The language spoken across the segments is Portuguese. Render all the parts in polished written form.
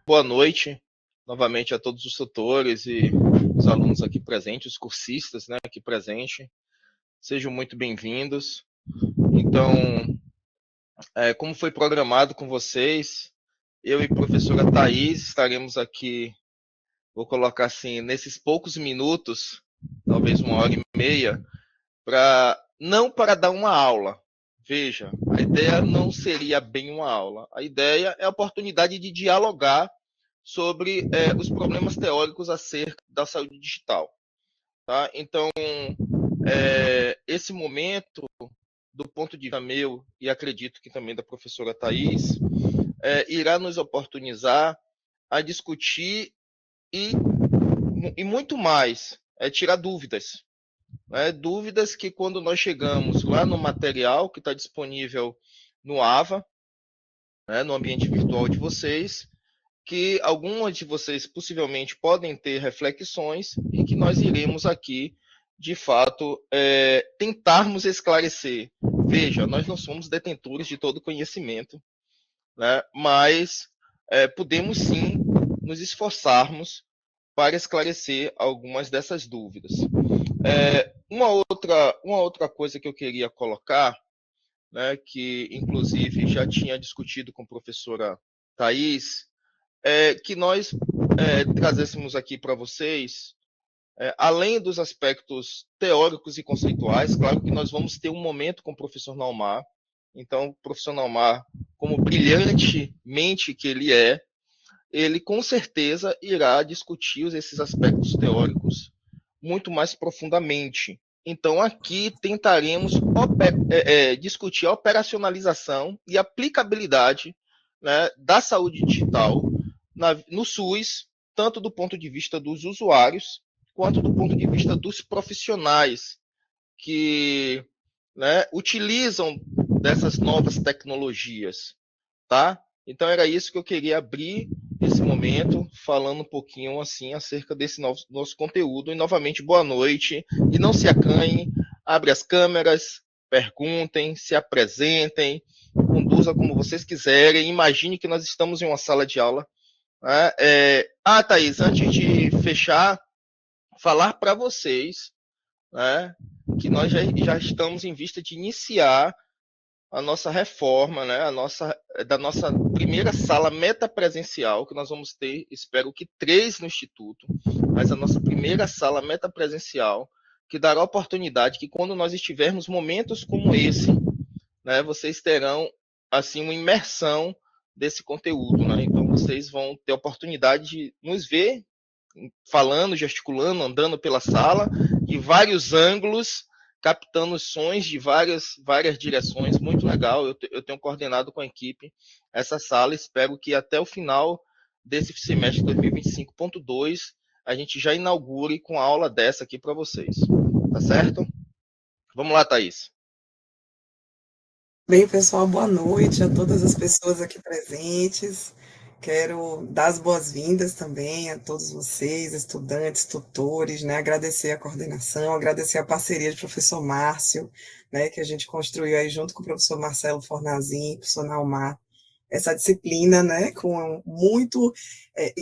Boa noite novamente a todos os tutores e os alunos aqui presentes, os cursistas, né, aqui presentes. Sejam muito bem-vindos. Então, como foi programado com vocês, eu e a professora Thais estaremos aqui, vou colocar assim, nesses poucos minutos, talvez 1h30, não para dar uma aula. Veja, a ideia não seria bem uma aula. A ideia é a oportunidade de dialogar sobre os problemas teóricos acerca da saúde digital. Tá? Então, esse momento, do ponto de vista meu, e acredito que também da professora Thais, irá nos oportunizar a discutir e muito mais, tirar dúvidas. Dúvidas que quando nós chegamos lá no material que está disponível no AVA, no ambiente virtual de vocês, que algumas de vocês possivelmente podem ter reflexões e que nós iremos aqui, de fato, tentarmos esclarecer. Veja, nós não somos detentores de todo conhecimento, né? Mas podemos sim nos esforçarmos para esclarecer algumas dessas dúvidas. Uma outra coisa que eu queria colocar, né, que inclusive já tinha discutido com a professora Thais, que nós trazêssemos aqui para vocês, além dos aspectos teóricos e conceituais, claro que nós vamos ter um momento com o professor Naumar. Então, o professor Naumar, como brilhante mente que ele com certeza irá discutir esses aspectos teóricos muito mais profundamente. Então, aqui tentaremos discutir a operacionalização e aplicabilidade, né, da saúde digital no SUS, tanto do ponto de vista dos usuários, quanto do ponto de vista dos profissionais que, né, utilizam dessas novas tecnologias, tá? Então era isso que eu queria abrir esse momento, falando um pouquinho assim acerca desse nosso conteúdo. E novamente, boa noite. E não se acanhem, abre as câmeras, perguntem, se apresentem, conduza como vocês quiserem. Imagine que nós estamos em uma sala de aula. Né? Thaís, antes de fechar, falar para vocês, né, que nós já estamos em vista de iniciar a nossa reforma, né, da nossa primeira sala metapresencial, que nós vamos ter, espero que 3 no Instituto, mas a nossa primeira sala metapresencial, que dará oportunidade que quando nós estivermos momentos como esse, né, vocês terão assim uma imersão desse conteúdo, né? Então vocês vão ter a oportunidade de nos ver falando, gesticulando, andando pela sala, de vários ângulos, captando sons de várias direções. Muito legal. Eu tenho coordenado com a equipe essa sala. Espero que até o final desse semestre 2025.2 a gente já inaugure com a aula dessa aqui para vocês. Tá certo? Vamos lá, Thaís. Bem, pessoal, boa noite a todas as pessoas aqui presentes. Quero dar as boas-vindas também a todos vocês, estudantes, tutores, né? Agradecer a coordenação, agradecer a parceria do professor Márcio, né? Que a gente construiu aí junto com o professor Marcelo Fornazin, professor Naumar, essa disciplina, né? Com muito.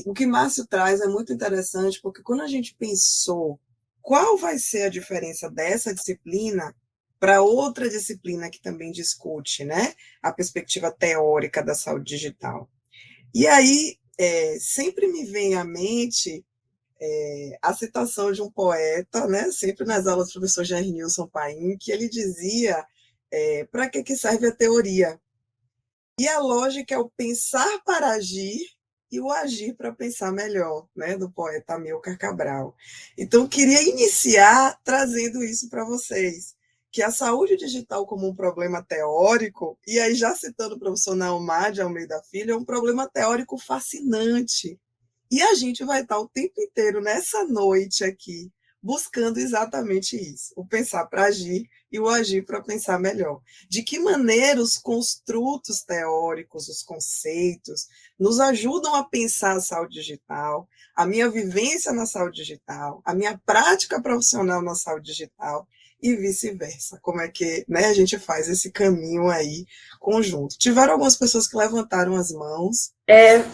O que Márcio traz é muito interessante, porque quando a gente pensou qual vai ser a diferença dessa disciplina para outra disciplina que também discute, né, a perspectiva teórica da saúde digital. E aí sempre me vem à mente a citação de um poeta, né, sempre nas aulas do professor Jair Nilson Paim, que ele dizia para que serve a teoria? E a lógica é o pensar para agir e o agir para pensar melhor, né, do poeta Amilcar Cabral. Então, queria iniciar trazendo isso para vocês, que a saúde digital como um problema teórico, e aí já citando o professor Naumar de Almeida Filho, é um problema teórico fascinante. E a gente vai estar o tempo inteiro nessa noite aqui, buscando exatamente isso, o pensar para agir e o agir para pensar melhor. De que maneira os construtos teóricos, os conceitos, nos ajudam a pensar a saúde digital, a minha vivência na saúde digital, a minha prática profissional na saúde digital, e vice-versa. Como é que, né, a gente faz esse caminho aí conjunto. Tiveram algumas pessoas que levantaram as mãos.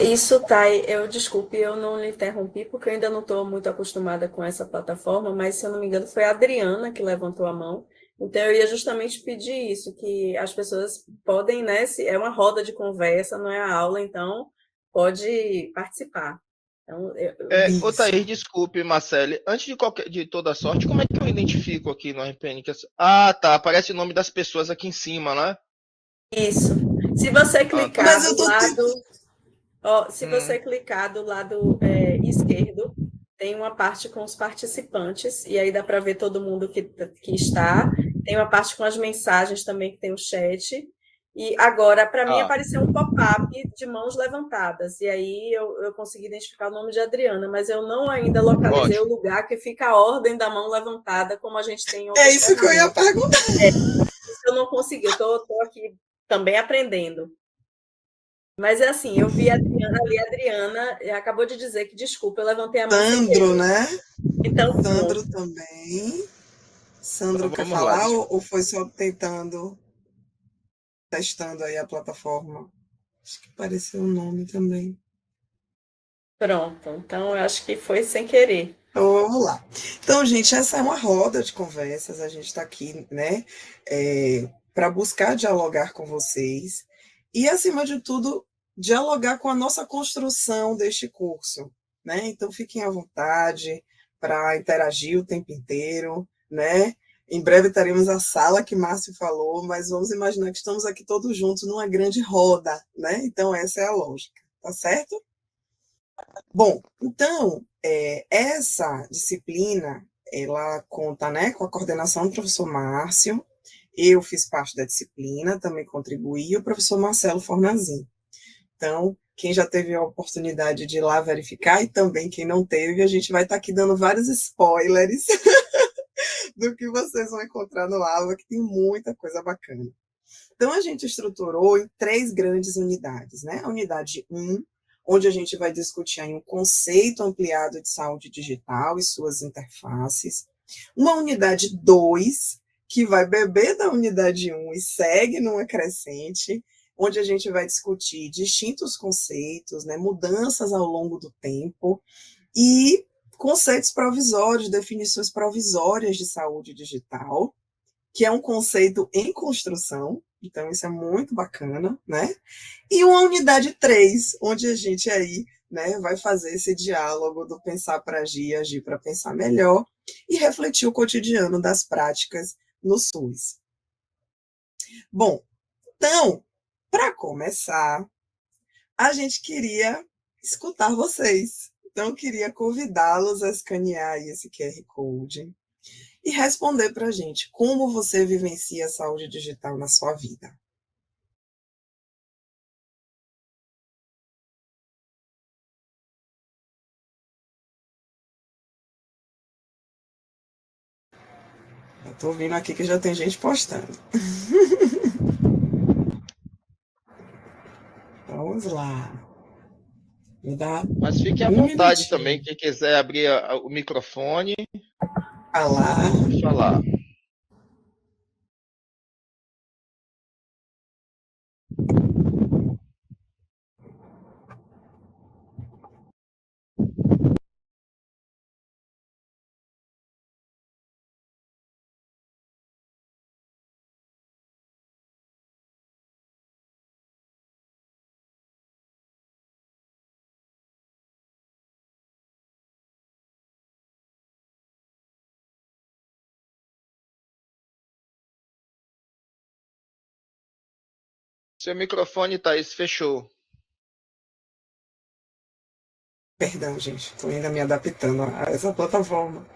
Isso, Thay, desculpe, eu não lhe interrompi, porque eu ainda não estou muito acostumada com essa plataforma, mas se eu não me engano foi a Adriana que levantou a mão. Então eu ia justamente pedir isso, que as pessoas podem, né, se é uma roda de conversa, não é a aula, então pode participar. Então, Ô Isso. Thaís, desculpe, Marcele. Antes de toda sorte, como é que eu identifico aqui no RPN? Ah, tá. Aparece o nome das pessoas aqui em cima, né? isso. Se você Ah, tá. clicar Mas do eu tô lado Ó, se você Hum, clicar do lado esquerdo, tem uma parte com os participantes, e aí dá para ver todo mundo que está. Tem uma parte com as mensagens também, que tem o chat. E agora, para mim, ah, apareceu um pop-up de mãos levantadas. E aí eu consegui identificar o nome de Adriana, mas eu não ainda localizei o ótimo. lugar que fica a ordem da mão levantada, como a gente tem em É outras isso que eu ia ferramentas. perguntar. Isso eu não consegui, eu estou aqui também aprendendo. Mas é assim, eu vi a Adriana ali, a Adriana acabou de dizer que desculpa, eu levantei a mão sem Sandro, querer. né? Então, pronto. Sandro também. Sandro Então quer vamos lá. falar ou foi só testando aí a plataforma? Acho que apareceu o nome também. Pronto. Então, eu acho que foi sem querer. Então, vamos lá. Então, gente, essa é uma roda de conversas. A gente está aqui, né, para buscar dialogar com vocês e, acima de tudo, dialogar com a nossa construção deste curso, né? Então, fiquem à vontade para interagir o tempo inteiro, né? Em breve teremos a sala que Márcio falou, mas vamos imaginar que estamos aqui todos juntos numa grande roda, né? Então, essa é a lógica, tá certo? Bom, então, essa disciplina, ela conta, né, com a coordenação do professor Márcio, eu fiz parte da disciplina, também contribuí, e o professor Marcelo Fornazin. Então, quem já teve a oportunidade de ir lá verificar, e também quem não teve, a gente vai estar aqui dando vários spoilers do que vocês vão encontrar no aula, que tem muita coisa bacana. Então, a gente estruturou em 3 grandes unidades, né? A unidade 1, onde a gente vai discutir aí um conceito ampliado de saúde digital e suas interfaces. Uma unidade 2, que vai beber da unidade 1 e segue numa crescente, onde a gente vai discutir distintos conceitos, né? Mudanças ao longo do tempo e conceitos provisórios, definições provisórias de saúde digital, que é um conceito em construção, então isso é muito bacana, né? E uma unidade 3, onde a gente aí, né, vai fazer esse diálogo do pensar para agir para pensar melhor e refletir o cotidiano das práticas no SUS. Bom, então, para começar, a gente queria escutar vocês. Então, eu queria convidá-los a escanear esse QR Code e responder para a gente como você vivencia a saúde digital na sua vida. Eu estou vendo aqui que já tem gente postando. Vamos lá. Me dá Mas fique à um vontade também, minutinho. quem quiser abrir o microfone Falar. e falar. Seu microfone, Thaís, fechou. Perdão, gente, estou ainda me adaptando a essa plataforma.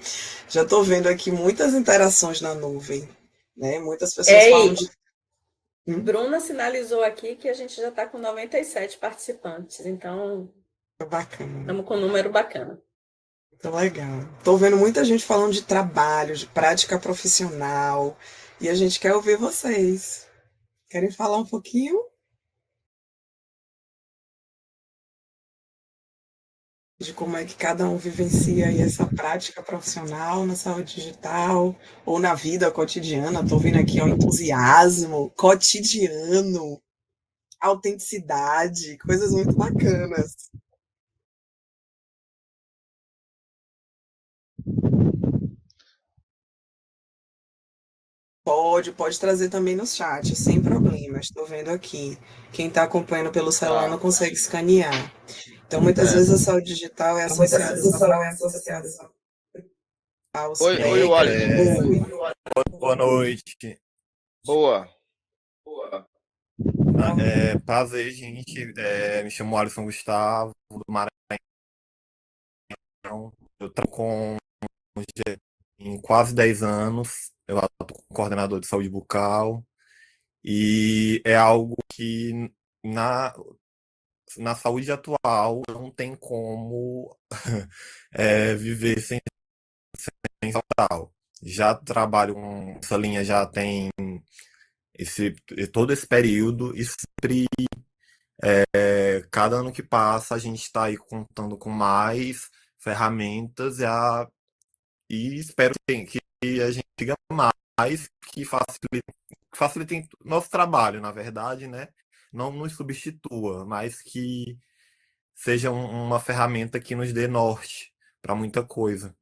Já estou vendo aqui muitas interações na nuvem, né? Muitas pessoas falam Ei, de. Bruna sinalizou aqui que a gente já está com 97 participantes, então Bacana, estamos com um número bacana. muito legal. Estou vendo muita gente falando de trabalho, de prática profissional, e a gente quer ouvir vocês. Querem falar um pouquinho? de como é que cada um vivencia aí essa prática profissional na saúde digital ou na vida cotidiana. Estou vendo aqui o entusiasmo cotidiano, autenticidade, coisas muito bacanas. Pode trazer também no chat, sem problema. Estou vendo aqui. Quem está acompanhando pelo celular Tá. não consegue escanear. Então, muitas vezes a saúde digital é associada aos Oi, Alisson. Boa noite. Boa. Prazer, gente. Me chamo Alisson Gustavo, do Maranhão. Eu trabalho com em quase 10 anos. Eu atuo como coordenador de saúde bucal. E é algo que na, na saúde atual não tem como viver sem tal. Já trabalho com essa linha já tem esse, todo esse período e sempre, cada ano que passa, a gente está aí contando com mais ferramentas e espero que a gente diga mais, que facilitem nosso trabalho, na verdade, né? Não nos substitua, mas que seja uma ferramenta que nos dê norte para muita coisa.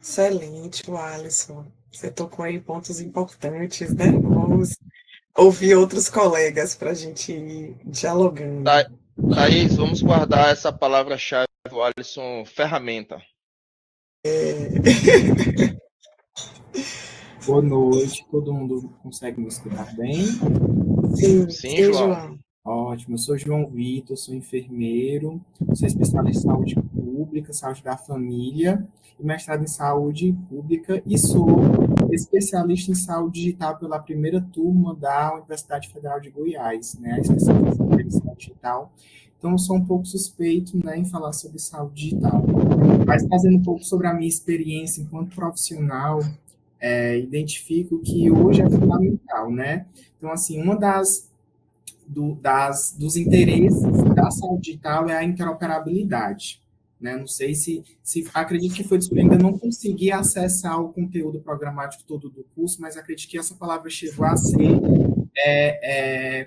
Excelente, Alisson. Você tocou aí pontos importantes, né? Vamos ouvir outros colegas para a gente ir dialogando. Thaís, vamos guardar essa palavra-chave, Alisson, ferramenta. Boa noite, todo mundo consegue me escutar bem? Sim, João. Ótimo, eu sou João Vitor, sou enfermeiro, sou especialista em saúde pública, saúde da família, e mestrado em saúde pública, e sou especialista em saúde digital pela primeira turma da Universidade Federal de Goiás, né, a especialização em saúde digital. Então, eu sou um pouco suspeito, né, em falar sobre saúde digital. Mas trazendo um pouco sobre a minha experiência enquanto profissional, identifico que hoje é fundamental, né? Então, assim, dos interesses da saúde digital é a interoperabilidade, né? Não sei se acredito que foi descobrindo, ainda não consegui acessar o conteúdo programático todo do curso, mas acredito que essa palavra chegou a ser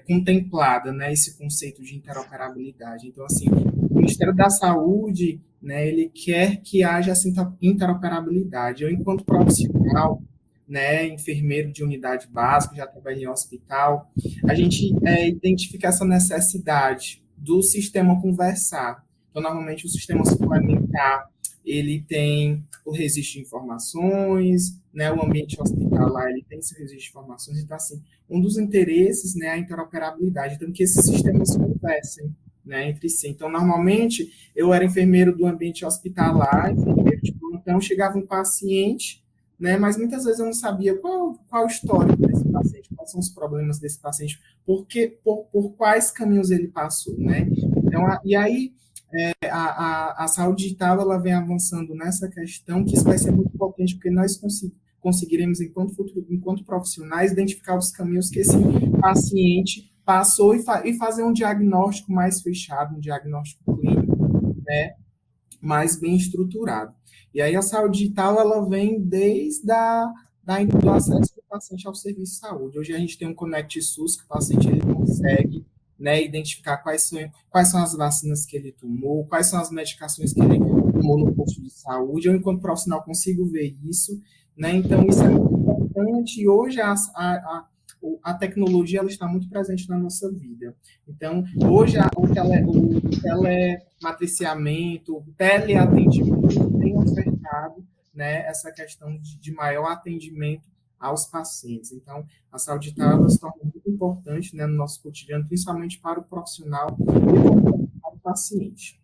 contemplada, né? Esse conceito de interoperabilidade. Então, assim, o Ministério da Saúde, né? Ele quer que haja essa interoperabilidade. Eu, enquanto profissional, né, enfermeiro de unidade básica, já trabalhei em hospital, a gente identifica essa necessidade do sistema conversar. Então, normalmente, o sistema suplementar, ele tem o registro de informações, né, o ambiente hospitalar, ele tem esse registro de informações, então, assim, um dos interesses, né, é a interoperabilidade, então, que esses sistemas conversem, né, entre si. Então, normalmente, eu era enfermeiro do ambiente hospitalar, enfermeiro de plantão, chegava um paciente, né? Mas muitas vezes eu não sabia qual o histórico desse paciente, quais são os problemas desse paciente, por quais caminhos ele passou, né? Então, e aí a saúde digital ela vem avançando nessa questão, que isso vai ser muito potente, porque nós conseguiremos, enquanto profissionais, identificar os caminhos que esse paciente passou e fazer um diagnóstico mais fechado, um diagnóstico clínico, né? Mais bem estruturado. E aí a saúde digital, ela vem desde do acesso do paciente ao serviço de saúde. Hoje a gente tem um Connect SUS, que o paciente ele consegue, né, identificar quais são as vacinas que ele tomou, quais são as medicações que ele tomou no posto de saúde. Eu, enquanto profissional, consigo ver isso, né? Então, isso é muito importante. E hoje a tecnologia ela está muito presente na nossa vida. Então, hoje o telematriciamento, o teleatendimento tem ofertado, né, essa questão de maior atendimento aos pacientes. Então, a saúde digital se torna muito importante, né, no nosso cotidiano, principalmente para o profissional e para o paciente.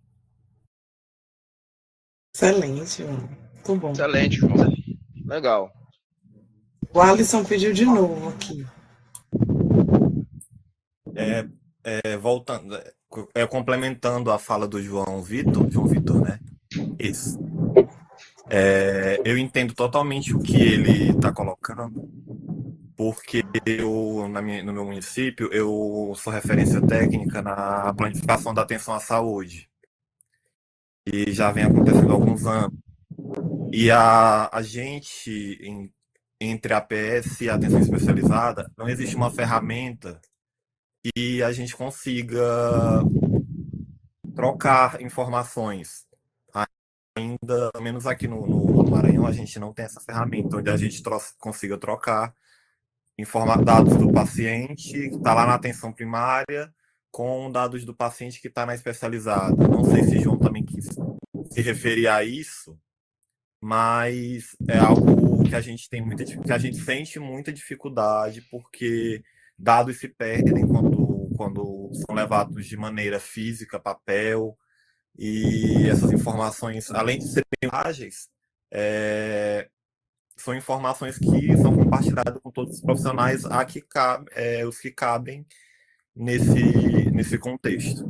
Excelente, João. Muito bom. Excelente, João. Legal. O Alisson pediu de novo aqui. Voltando, complementando a fala do João Vitor, né? Isso. Eu entendo totalmente o que ele está colocando, porque no meu município, eu sou referência técnica na planificação da atenção à saúde, e já vem acontecendo há alguns anos. E a gente, entre a APS e a atenção especializada, não existe uma ferramenta que a gente consiga trocar informações. Ainda menos aqui no Maranhão, a gente não tem essa ferramenta, onde a gente consiga trocar dados do paciente que está lá na atenção primária com dados do paciente que está na especializada. Não sei se João também quis se referir a isso, mas é algo que a gente que a gente sente muita dificuldade, porque dados se perdem quando são levados de maneira física, papel, e essas informações, além de serem imagens, são informações que são compartilhadas com todos os profissionais os que cabem nesse contexto.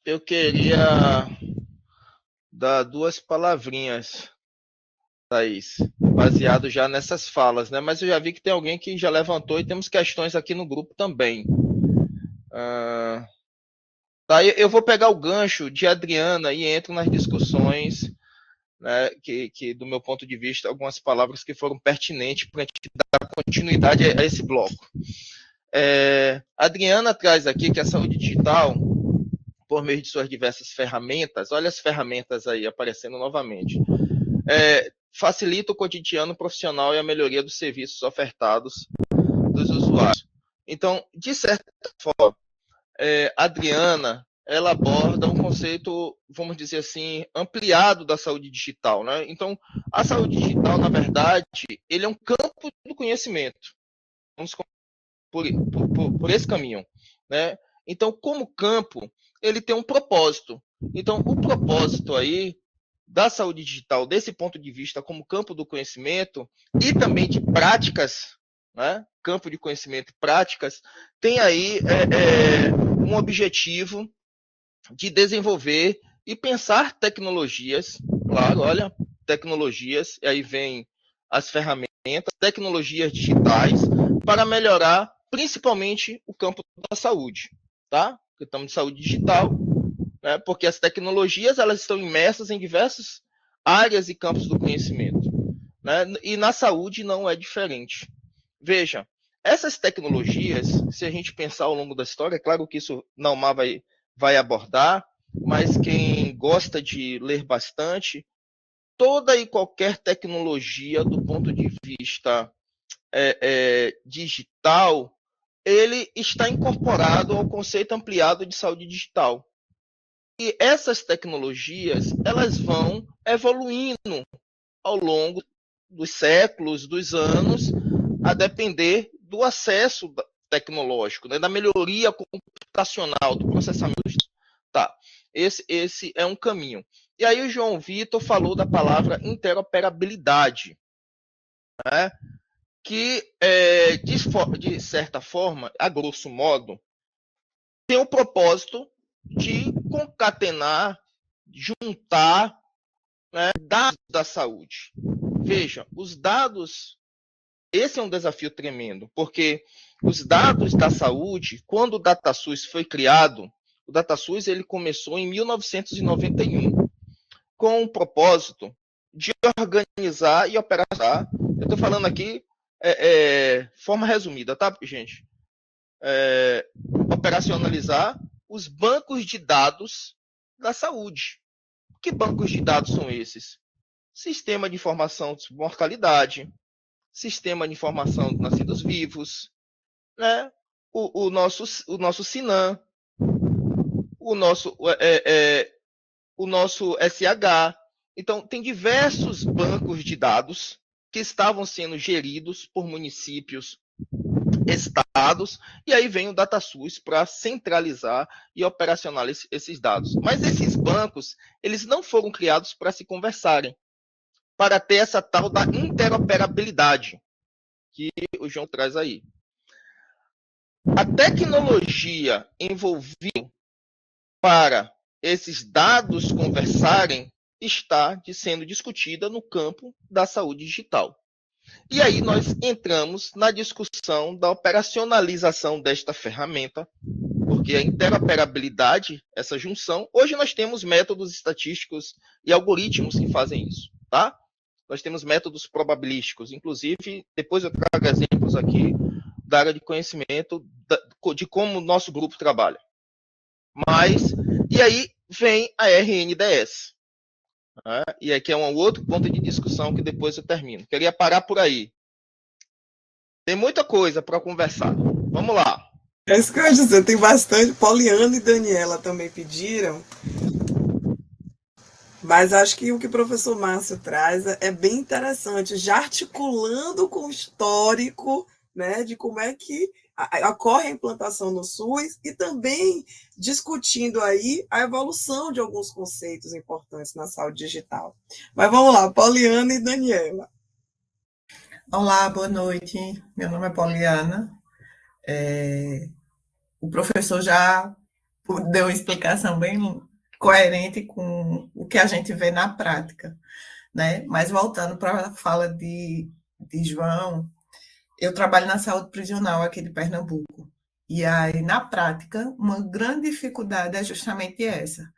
Eu queria dar duas palavrinhas, Thaís, baseado já nessas falas, né? Mas eu já vi que tem alguém que já levantou e temos questões aqui no grupo também. Tá, eu vou pegar o gancho de Adriana e entro nas discussões, né, que do meu ponto de vista, algumas palavras que foram pertinentes para a gente dar continuidade a esse bloco. Adriana traz aqui que a saúde digital, por meio de suas diversas ferramentas, olha as ferramentas aí aparecendo novamente, facilita o cotidiano profissional e a melhoria dos serviços ofertados dos usuários. Então, de certa forma, Adriana, ela aborda um conceito, vamos dizer assim, ampliado da saúde digital, né? Então, a saúde digital, na verdade, ele é um campo do conhecimento. Vamos por esse caminho, né? Então, como campo, ele tem um propósito. Então, o propósito aí da saúde digital, desse ponto de vista, como campo do conhecimento e também de práticas, né? Campo de conhecimento e práticas, tem aí um objetivo de desenvolver e pensar tecnologias, claro, olha, tecnologias, e aí vem as ferramentas, tecnologias digitais, para melhorar principalmente o campo da saúde, tá? Estamos de saúde digital, né? Porque as tecnologias elas estão imersas em diversas áreas e campos do conhecimento, né? E na saúde não é diferente. Veja, essas tecnologias, se a gente pensar ao longo da história, é claro que isso Naumar vai abordar, mas quem gosta de ler bastante, toda e qualquer tecnologia do ponto de vista digital, ele está incorporado ao conceito ampliado de saúde digital. E essas tecnologias, elas vão evoluindo ao longo dos séculos, dos anos, a depender do acesso tecnológico, né, da melhoria computacional, do processamento. Tá, esse é um caminho. E aí o João Vitor falou da palavra interoperabilidade, né, que, de certa forma, a grosso modo, tem o propósito de concatenar, juntar, né, dados da saúde. Veja, os dados, esse é um desafio tremendo, porque os dados da saúde, quando o DataSUS foi criado, o DataSUS ele começou em 1991, com o propósito de organizar e operacionalizar. Eu estou falando aqui forma resumida, tá, gente? Operacionalizar os bancos de dados da saúde. Que bancos de dados são esses? Sistema de informação de mortalidade, sistema de informação de nascidos vivos, né? o nosso SINAM, o nosso SH. Então, tem diversos bancos de dados que estavam sendo geridos por municípios, estados, e aí vem o DataSUS para centralizar e operacionalizar esses dados. Mas esses bancos, eles não foram criados para se conversarem, para ter essa tal da interoperabilidade que o João traz aí. A tecnologia envolvida para esses dados conversarem está sendo discutida no campo da saúde digital. E aí nós entramos na discussão da operacionalização desta ferramenta, porque a interoperabilidade, essa junção, hoje nós temos métodos estatísticos e algoritmos que fazem isso, tá? Nós temos métodos probabilísticos, inclusive, depois eu trago exemplos aqui da área de conhecimento de como o nosso grupo trabalha. E aí vem a RNDS. Né? E aqui é um outro ponto de discussão que depois eu termino. Queria parar por aí. Tem muita coisa para conversar. Vamos lá. É isso que eu ia dizer, tem bastante. Poliana e Daniela também pediram. Mas acho que o que o professor Márcio traz é bem interessante, já articulando com o histórico, né, de como é que ocorre a implantação no SUS e também discutindo aí a evolução de alguns conceitos importantes na saúde digital. Mas vamos lá, Poliana e Daniela. Olá, boa noite. Meu nome é Poliana. O professor já deu uma explicação bem coerente com o que a gente vê na prática, né? Mas voltando para a fala de João, eu trabalho na saúde prisional aqui de Pernambuco. E aí, na prática, uma grande dificuldade é justamente essa.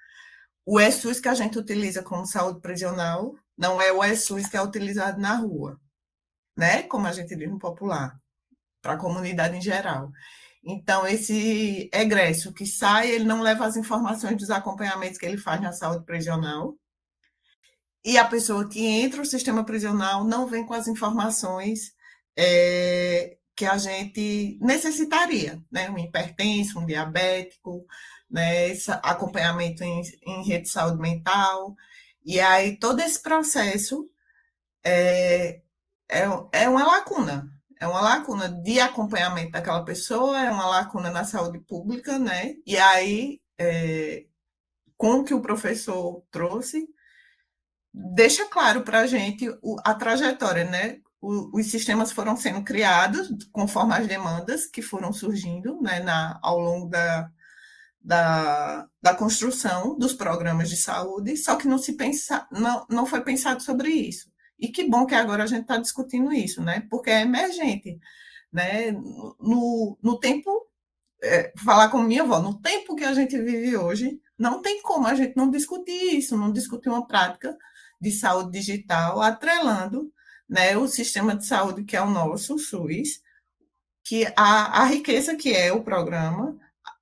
O ESUS que a gente utiliza como saúde prisional não é o ESUS que é utilizado na rua, né? Como a gente diz no popular, para a comunidade em geral. Então, esse egresso que sai, ele não leva as informações dos acompanhamentos que ele faz na saúde prisional. E a pessoa que entra no sistema prisional não vem com as informações que a gente necessitaria, né? Um hipertenso, um diabético, né? Esse acompanhamento em rede de saúde mental. E aí, todo esse processo é uma lacuna. É uma lacuna de acompanhamento daquela pessoa, é uma lacuna na saúde pública, né? E aí, com o que o professor trouxe, deixa claro para a gente a trajetória, né? Os sistemas foram sendo criados conforme as demandas que foram surgindo, né, ao longo da construção dos programas de saúde, só que não foi pensado sobre isso. E que bom que agora a gente está discutindo isso, né? Porque é emergente, né? No tempo, falar com minha avó, no tempo que a gente vive hoje, não tem como a gente não discutir isso, não discutir uma prática de saúde digital, atrelando, né, o sistema de saúde que é o nosso, o SUS, que a riqueza que é o programa,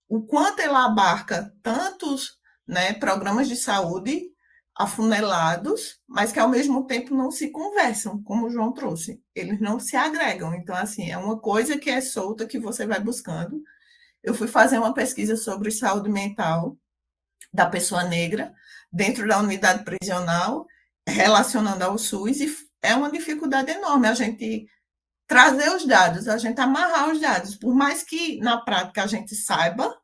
o quanto ele abarca tantos, né, programas de saúde afunelados, mas que ao mesmo tempo não se conversam, como o João trouxe. Eles não se agregam. Então, assim, é uma coisa que é solta que você vai buscando. Eu fui fazer uma pesquisa sobre saúde mental da pessoa negra dentro da unidade prisional, relacionando ao SUS, e é uma dificuldade enorme a gente trazer os dados, a gente amarrar os dados, por mais que na prática a gente saiba,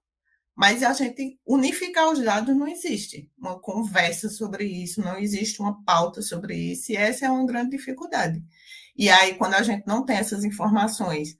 mas a gente unificar os dados não existe uma conversa sobre isso, não existe uma pauta sobre isso, e essa é uma grande dificuldade. E aí, quando a gente não tem essas informações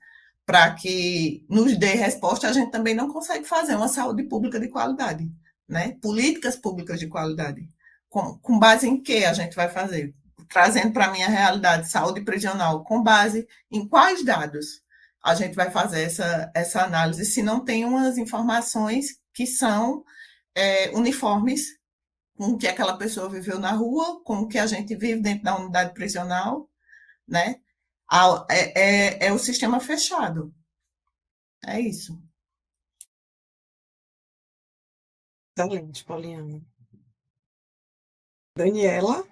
para que nos dê resposta, a gente também não consegue fazer uma saúde pública de qualidade, né? Políticas públicas de qualidade. Com base em que a gente vai fazer? Trazendo para a minha realidade saúde prisional, com base em quais dados a gente vai fazer essa análise, se não tem umas informações que são uniformes com o que aquela pessoa viveu na rua, com o que a gente vive dentro da unidade prisional, né? É o sistema fechado. É isso. Excelente, Poliana. Daniela?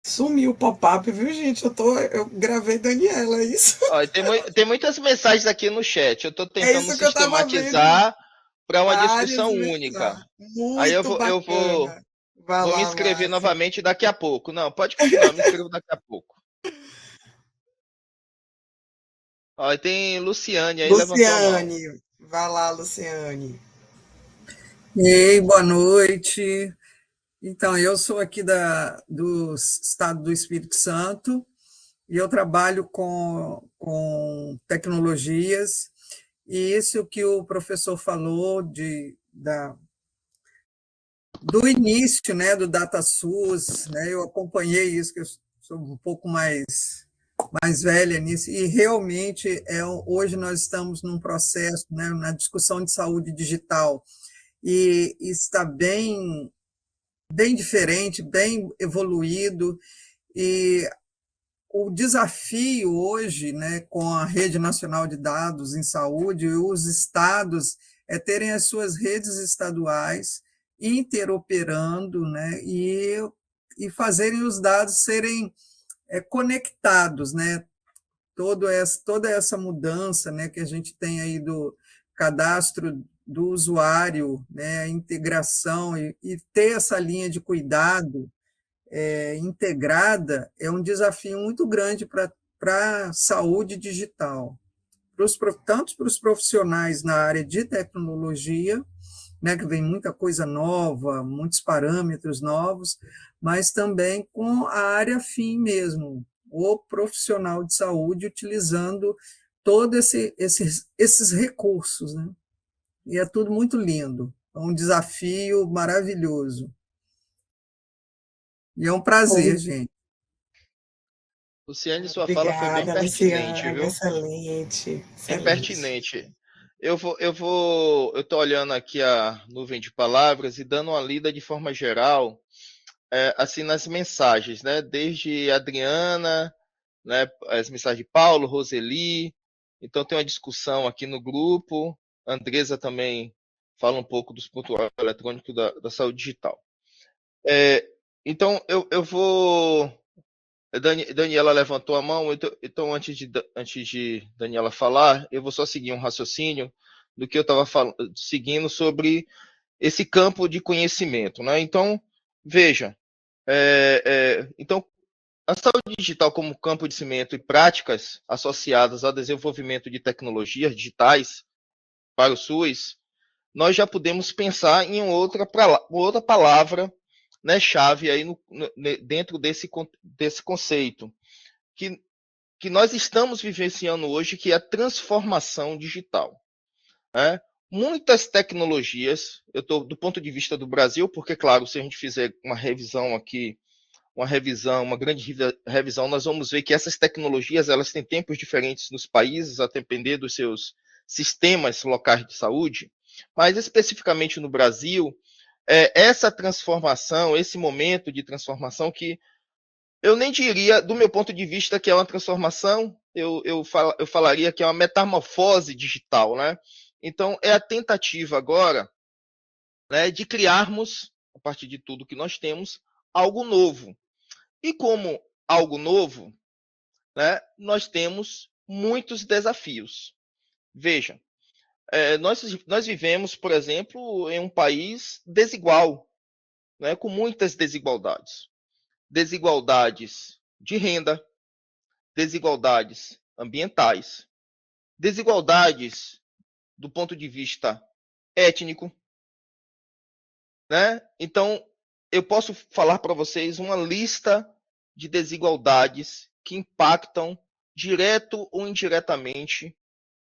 Sumiu o pop-up, viu, gente? Eu gravei Daniela, é isso? Olha, tem muitas mensagens aqui no chat. Eu estou tentando isso que eu tava sistematizar para uma Várias discussão vezes. única. Muito Aí eu bacana. vou me inscrever novamente daqui a pouco. Não, pode continuar, eu me inscrevo daqui a pouco. Olha, tem Luciane aí, levantou a mão. Luciane, vai lá, Luciane. Ei, boa noite. Então, eu sou aqui do estado do Espírito Santo e eu trabalho com tecnologias, e isso que o professor falou da do início, né, do DataSUS, né, eu acompanhei isso, que eu sou um pouco mais velha nisso, e realmente hoje nós estamos num processo, né, na discussão de saúde digital, e está bem diferente, bem evoluído, e o desafio hoje, né, com a Rede Nacional de Dados em Saúde, os estados terem as suas redes estaduais interoperando, né, e fazerem os dados serem conectados, né, toda essa mudança, né, que a gente tem aí do cadastro do usuário, né, a integração e ter essa linha de cuidado integrada é um desafio muito grande para a saúde digital, tanto para os profissionais na área de tecnologia, né, que vem muita coisa nova, muitos parâmetros novos, mas também com a área fim mesmo, o profissional de saúde utilizando todos esses recursos, né? E é tudo muito lindo, é um desafio maravilhoso. E é um prazer, gente. Luciane, sua fala foi bem Obrigada, pertinente, Luciana. viu? Excelente, Bem excelente. pertinente. Eu tô olhando aqui a nuvem de palavras e dando uma lida de forma geral, assim, nas mensagens, né? Desde Adriana, né? As mensagens de Paulo, Roseli. Então tem uma discussão aqui no grupo. A Andresa também fala um pouco dos pontos eletrônicos da saúde digital. Então eu vou. Daniela levantou a mão, então antes de Daniela falar, eu vou só seguir um raciocínio do que eu estava seguindo sobre esse campo de conhecimento, né? Então, veja, então a saúde digital como campo de conhecimento e práticas associadas ao desenvolvimento de tecnologias digitais para o SUS, nós já podemos pensar em outra palavra, né, chave aí dentro desse conceito, que, que nós estamos vivenciando hoje, que é a transformação digital. Né? Muitas tecnologias, eu estou do ponto de vista do Brasil, porque, claro, se a gente fizer uma revisão aqui, uma grande revisão, nós vamos ver que essas tecnologias elas têm tempos diferentes nos países, a depender dos seus sistemas locais de saúde, mas especificamente no Brasil, essa transformação, esse momento de transformação que eu nem diria, do meu ponto de vista, que é uma transformação, eu falaria que é uma metamorfose digital, né? Então, é a tentativa agora, né, de criarmos, a partir de tudo que nós temos, algo novo. E como algo novo, né, nós temos muitos desafios. Veja, nós vivemos, por exemplo, em um país desigual, né, com muitas desigualdades. Desigualdades de renda, desigualdades ambientais, desigualdades do ponto de vista étnico, né? Então, eu posso falar para vocês uma lista de desigualdades que impactam direto ou indiretamente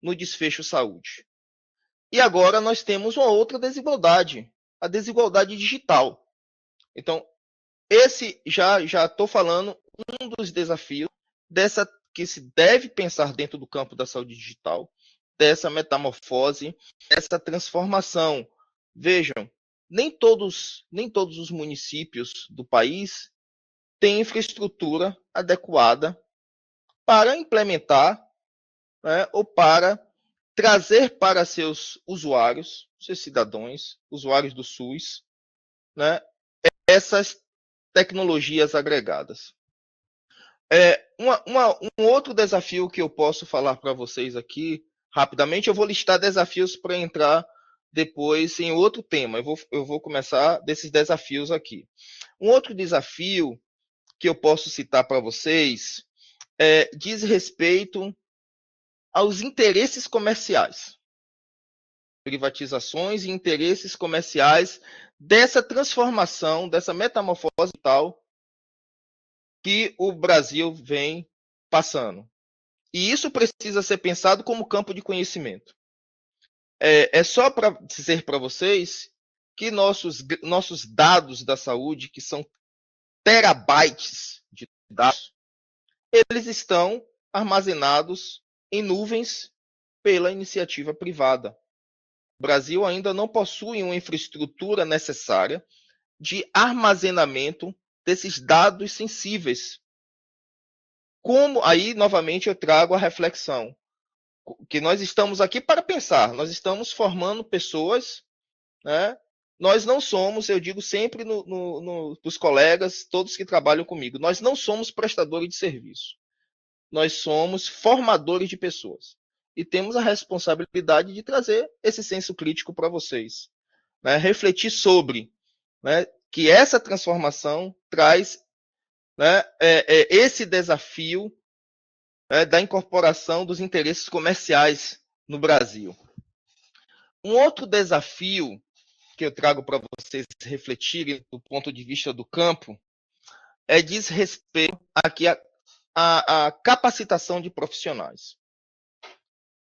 no desfecho saúde. E agora nós temos uma outra desigualdade, a desigualdade digital. Então, esse já estou falando um dos desafios dessa que se deve pensar dentro do campo da saúde digital, dessa metamorfose, dessa transformação. Vejam, nem todos os municípios do país têm infraestrutura adequada para implementar, né, ou para trazer para seus usuários, seus cidadãos, usuários do SUS, né, essas tecnologias agregadas. Um outro desafio que eu posso falar para vocês aqui, rapidamente, eu vou listar desafios para entrar depois em outro tema. Eu vou começar desses desafios aqui. Um outro desafio que eu posso citar para vocês diz respeito aos interesses comerciais. Privatizações e interesses comerciais dessa transformação, dessa metamorfose tal que o Brasil vem passando. E isso precisa ser pensado como campo de conhecimento. Só para dizer para vocês que nossos dados da saúde, que são terabytes de dados, eles estão armazenados em nuvens pela iniciativa privada. O Brasil ainda não possui uma infraestrutura necessária de armazenamento desses dados sensíveis. Como aí, novamente, eu trago a reflexão, que nós estamos aqui para pensar, nós estamos formando pessoas, né? Nós não somos, eu digo sempre dos colegas, todos que trabalham comigo, nós não somos prestadores de serviço, nós somos formadores de pessoas. E temos a responsabilidade de trazer esse senso crítico para vocês, né? Refletir sobre, né, que essa transformação traz, né, esse desafio, né, da incorporação dos interesses comerciais no Brasil. Um outro desafio que eu trago para vocês refletirem do ponto de vista do campo diz respeito aqui à capacitação de profissionais.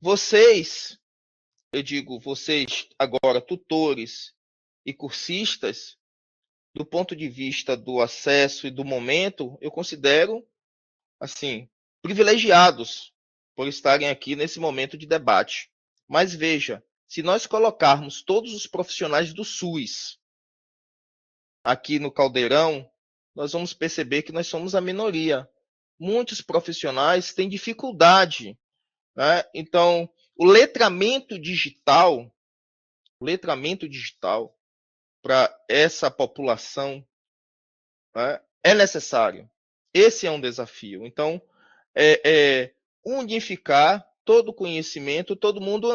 Vocês, eu digo vocês agora, tutores e cursistas, do ponto de vista do acesso e do momento, eu considero, assim, privilegiados por estarem aqui nesse momento de debate. Mas veja, se nós colocarmos todos os profissionais do SUS aqui no caldeirão, nós vamos perceber que nós somos a minoria. Muitos profissionais têm dificuldade, né? Então, o letramento digital para essa população, né, é necessário. Esse é um desafio. Então, unificar todo o conhecimento, todo mundo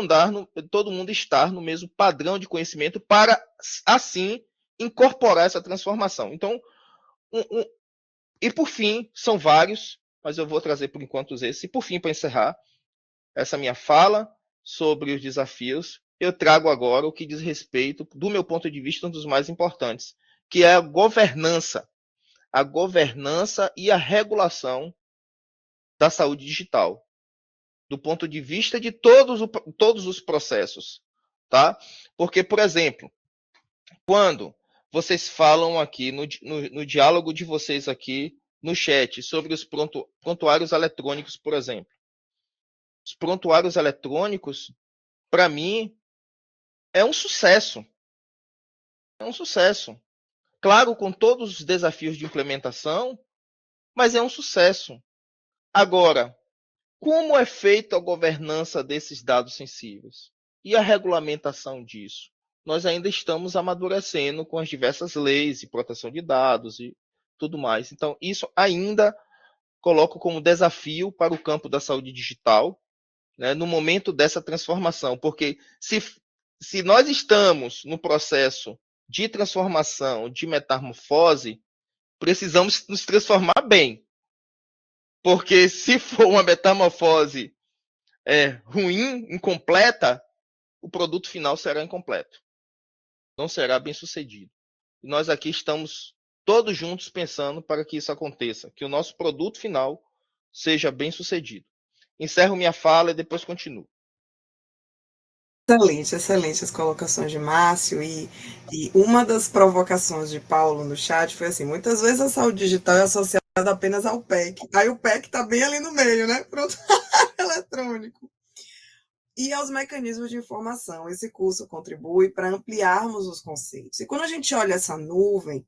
estar no mesmo padrão de conhecimento para, assim, incorporar essa transformação. Então, e por fim, são vários, mas eu vou trazer por enquanto esses. E por fim, para encerrar essa minha fala sobre os desafios, eu trago agora o que diz respeito, do meu ponto de vista, um dos mais importantes, que é a governança e a regulação da saúde digital, do ponto de vista de todos os processos, tá? Porque, por exemplo, quando vocês falam aqui no diálogo de vocês aqui no chat sobre os prontuários eletrônicos, por exemplo, os prontuários eletrônicos, para mim, é um sucesso. É um sucesso. Claro, com todos os desafios de implementação, mas é um sucesso. Agora, como é feita a governança desses dados sensíveis? E a regulamentação disso? Nós ainda estamos amadurecendo com as diversas leis de proteção de dados e tudo mais. Então, isso ainda coloco como desafio para o campo da saúde digital, né, no momento dessa transformação. Porque se nós estamos no processo de transformação, de metamorfose, precisamos nos transformar bem. Porque se for uma metamorfose ruim, incompleta, o produto final será incompleto. Não será bem sucedido. E nós aqui estamos todos juntos pensando para que isso aconteça, que o nosso produto final seja bem sucedido. Encerro minha fala e depois continuo. Excelente as colocações de Márcio, e uma das provocações de Paulo no chat foi assim: muitas vezes a saúde digital é associada apenas ao PEC, aí o PEC está bem ali no meio, né? Pronto, eletrônico. E aos mecanismos de informação. Esse curso contribui para ampliarmos os conceitos. E quando a gente olha essa nuvem,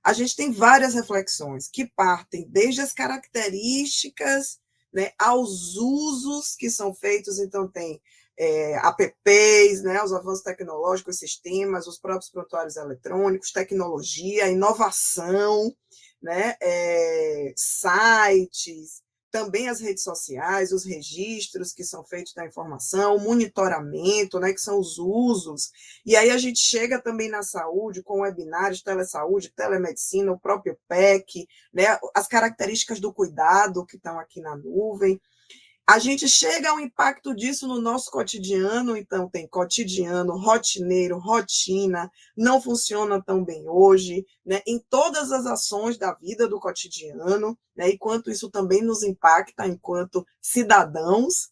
a gente tem várias reflexões que partem desde as características, né, aos usos que são feitos. Então, tem apps, né, os avanços tecnológicos, sistemas, os próprios prontuários eletrônicos, tecnologia, inovação, né, sites, também as redes sociais, os registros que são feitos da informação, o monitoramento, né, que são os usos. E aí a gente chega também na saúde, com webinários, telesaúde, telemedicina, o próprio PEC, né, as características do cuidado que estão aqui na nuvem. A gente chega ao impacto disso no nosso cotidiano. Então tem cotidiano, rotineiro, rotina, não funciona tão bem hoje, né, em todas as ações da vida do cotidiano, né, e quanto isso também nos impacta enquanto cidadãos,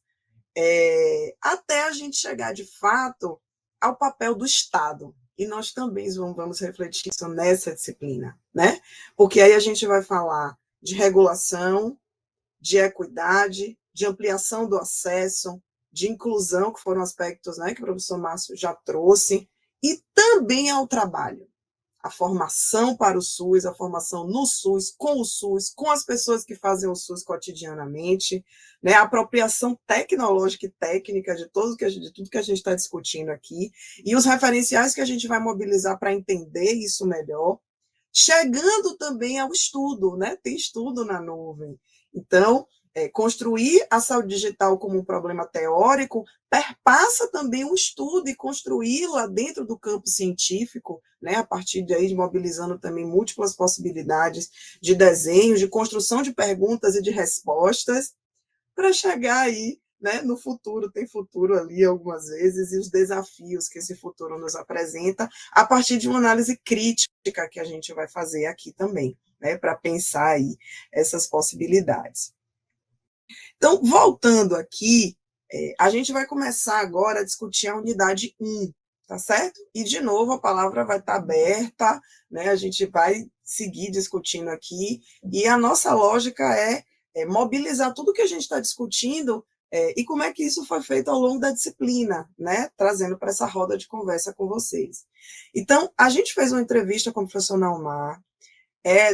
até a gente chegar de fato ao papel do Estado. e nós também vamos refletir isso nessa disciplina, né? Porque aí a gente vai falar de regulação, de equidade, de ampliação do acesso, de inclusão, que foram aspectos, né, que o professor Márcio já trouxe, e também ao trabalho. A formação para o SUS, a formação no SUS, com as pessoas que fazem o SUS cotidianamente, né, a apropriação tecnológica e técnica de tudo que a gente está discutindo aqui, e os referenciais que a gente vai mobilizar para entender isso melhor, chegando também ao estudo, né? Tem estudo na nuvem. Então, construir a saúde digital como um problema teórico perpassa também um estudo e construí-la dentro do campo científico, né? A partir daí, de mobilizando também múltiplas possibilidades de desenho, de construção de perguntas e de respostas, para chegar aí, né, no futuro, tem futuro ali algumas vezes, e os desafios que esse futuro nos apresenta, a partir de uma análise crítica que a gente vai fazer aqui também, né, para pensar aí essas possibilidades. Então, voltando aqui, a gente vai começar agora a discutir a unidade 1, tá certo? E, de novo, a palavra vai estar aberta, né, a gente vai seguir discutindo aqui, e a nossa lógica é mobilizar tudo que a gente está discutindo e como é que isso foi feito ao longo da disciplina, né? Trazendo para essa roda de conversa com vocês. Então, a gente fez uma entrevista com o professor Naumar,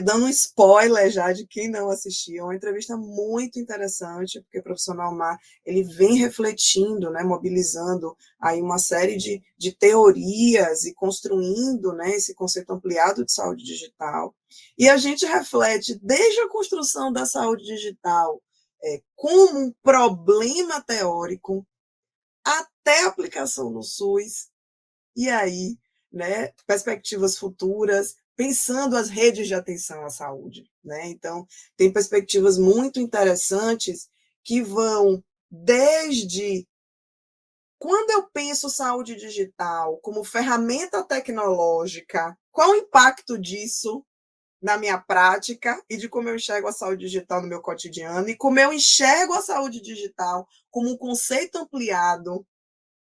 dando um spoiler já de quem não assistiu, uma entrevista muito interessante, porque o professor Naumar, ele vem refletindo, né, mobilizando aí uma série de teorias e construindo, né, esse conceito ampliado de saúde digital. E a gente reflete desde a construção da saúde digital como um problema teórico até a aplicação no SUS, e aí, né, perspectivas futuras, pensando as redes de atenção à saúde, né? Então, tem perspectivas muito interessantes que vão desde quando eu penso saúde digital como ferramenta tecnológica, qual o impacto disso na minha prática e de como eu enxergo a saúde digital no meu cotidiano e como eu enxergo a saúde digital como um conceito ampliado,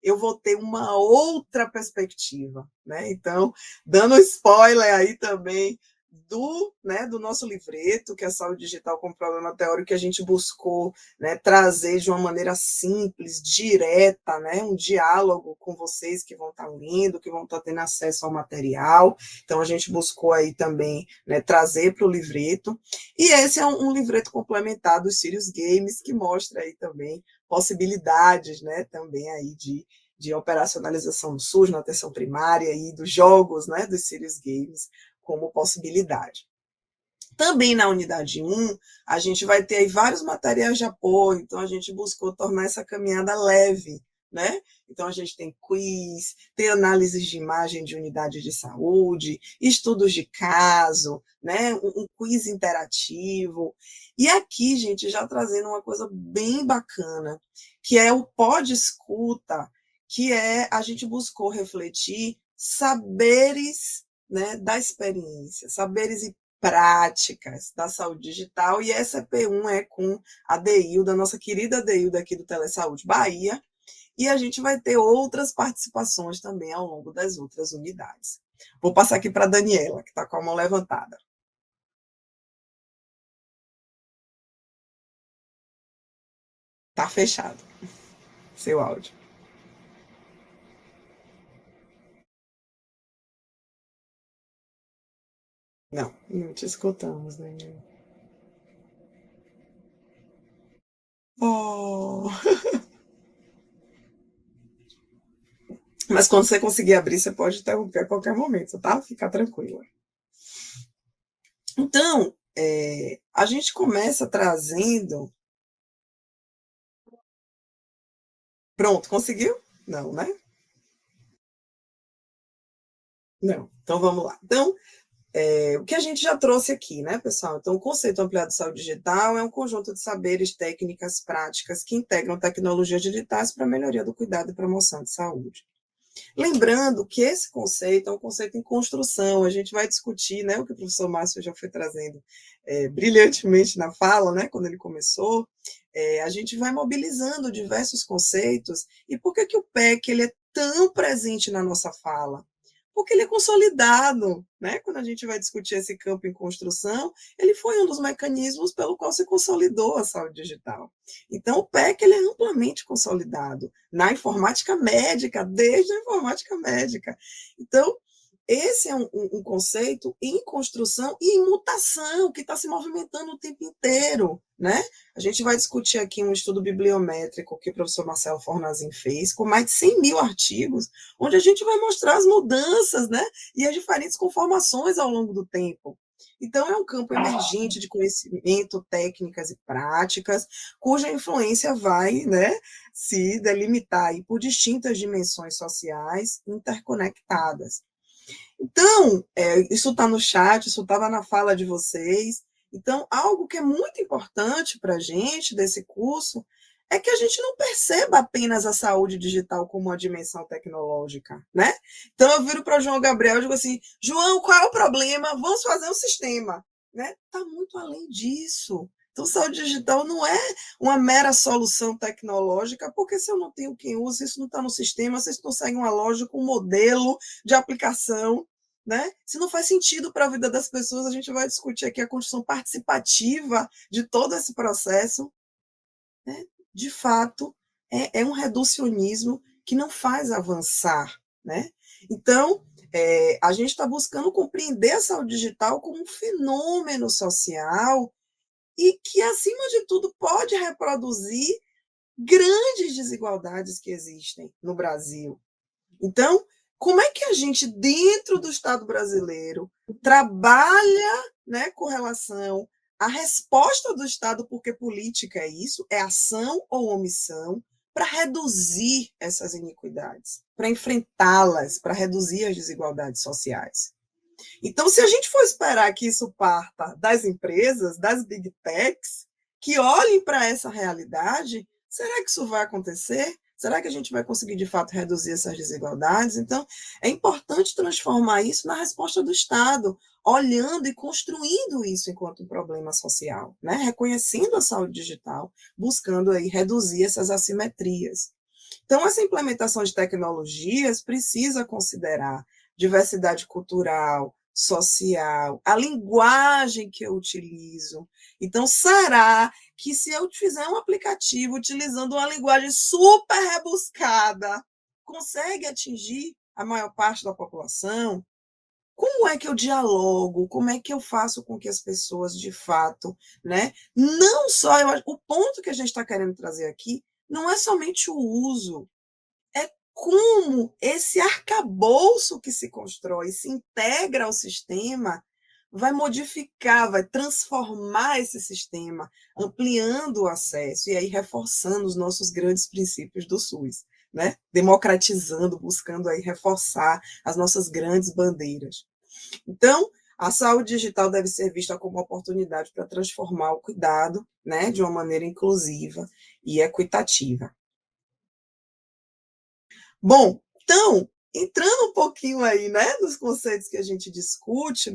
eu vou ter uma outra perspectiva, né? Então, dando spoiler aí também do nosso livreto, que é a Saúde Digital como Problema Teórico, que a gente buscou, né, trazer de uma maneira simples, direta, né, um diálogo com vocês que vão estar lendo, que vão estar tendo acesso ao material. Então, a gente buscou aí também, né, trazer para o livreto. E esse é um livreto complementar dos Serious Games, que mostra aí também possibilidades, né, também aí de operacionalização do SUS na atenção primária e dos jogos, né, dos Serious Games como possibilidade. Também na unidade 1, a gente vai ter aí vários materiais de apoio, então a gente buscou tornar essa caminhada leve, né? Então a gente tem quiz, tem análises de imagem de unidade de saúde, estudos de caso, né? Um quiz interativo. E aqui, gente, já trazendo uma coisa bem bacana, que é o pós-escuta, que a gente buscou refletir saberes, né, da experiência, saberes e práticas da saúde digital, e essa P1 é com a Deilda, nossa querida Deilda aqui do Telesaúde Bahia, e a gente vai ter outras participações também ao longo das outras unidades. Vou passar aqui para a Daniela, que está com a mão levantada. Está fechado seu áudio. Não te escutamos, né? Oh. Mas quando você conseguir abrir, você pode interromper a qualquer momento, tá? Fica tranquila. Então, a gente começa trazendo... Pronto, conseguiu? Não, né? Não. Então, vamos lá. Então, o que a gente já trouxe aqui, né, pessoal? Então, o conceito ampliado de saúde digital é um conjunto de saberes, técnicas, práticas que integram tecnologias digitais para a melhoria do cuidado e promoção de saúde. Lembrando que esse conceito é um conceito em construção, a gente vai discutir, né, o que o professor Márcio já foi trazendo brilhantemente na fala, né, quando ele começou, a gente vai mobilizando diversos conceitos, e por que o PEC ele é tão presente na nossa fala? Porque ele é consolidado, né? Quando a gente vai discutir esse campo em construção, ele foi um dos mecanismos pelo qual se consolidou a saúde digital. Então, o PEC ele é amplamente consolidado na informática médica, desde a informática médica. Então, esse é um conceito em construção e em mutação, que está se movimentando o tempo inteiro, né? A gente vai discutir aqui um estudo bibliométrico que o professor Marcelo Fornazin fez, com mais de 100 mil artigos, onde a gente vai mostrar as mudanças, né? E as diferentes conformações ao longo do tempo. Então, é um campo emergente de conhecimento, técnicas e práticas, cuja influência vai, né, se delimitar aí por distintas dimensões sociais interconectadas. Então, isso está no chat, isso estava na fala de vocês. Então, algo que é muito importante para a gente desse curso é que a gente não perceba apenas a saúde digital como uma dimensão tecnológica, né? Então, eu viro para o João Gabriel e digo assim, João, qual é o problema? Vamos fazer um sistema, né? Está muito além disso. Então, saúde digital não é uma mera solução tecnológica, porque se eu não tenho quem usa, isso não está no sistema, vocês não seguem uma lógica, um modelo de aplicação, né? Se não faz sentido para a vida das pessoas, a gente vai discutir aqui a construção participativa de todo esse processo, né? De fato, é um reducionismo que não faz avançar, né? Então, a gente está buscando compreender a saúde digital como um fenômeno social e que, acima de tudo, pode reproduzir grandes desigualdades que existem no Brasil. Então, como é que a gente, dentro do Estado brasileiro, trabalha, né, com relação à resposta do Estado, porque política é isso, é ação ou omissão, para reduzir essas iniquidades, para enfrentá-las, para reduzir as desigualdades sociais? Então, se a gente for esperar que isso parta das empresas, das big techs, que olhem para essa realidade, será que isso vai acontecer? Será que a gente vai conseguir, de fato, reduzir essas desigualdades? Então, é importante transformar isso na resposta do Estado, olhando e construindo isso enquanto um problema social, né? Reconhecendo a saúde digital, buscando aí reduzir essas assimetrias. Então, essa implementação de tecnologias precisa considerar diversidade cultural, social, a linguagem que eu utilizo. Então, será que se eu fizer um aplicativo utilizando uma linguagem super rebuscada, consegue atingir a maior parte da população? Como é que eu dialogo? Como é que eu faço com que as pessoas, de fato, né? Não só, o ponto que a gente está querendo trazer aqui não é somente o uso, é como esse arcabouço que se constrói, se integra ao sistema, vai modificar, vai transformar esse sistema, ampliando o acesso e aí reforçando os nossos grandes princípios do SUS, né? Democratizando, buscando aí reforçar as nossas grandes bandeiras. Então, a saúde digital deve ser vista como uma oportunidade para transformar o cuidado, né, de uma maneira inclusiva e equitativa. Bom, então, entrando um pouquinho aí, né, nos conceitos que a gente discute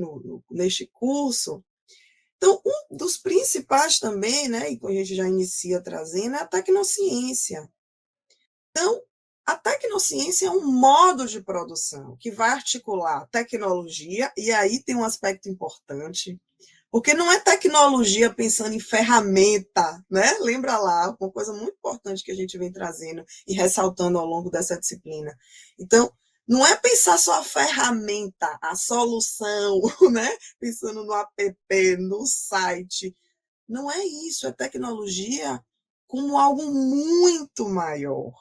neste curso, então, um dos principais também, né, e que a gente já inicia trazendo, é a tecnociência. Então, a tecnociência é um modo de produção que vai articular tecnologia, e aí tem um aspecto importante, porque não é tecnologia pensando em ferramenta, né? Lembra lá, uma coisa muito importante que a gente vem trazendo e ressaltando ao longo dessa disciplina. Então, não é pensar só a ferramenta, a solução, né? Pensando no app, no site. Não é isso, é tecnologia como algo muito maior.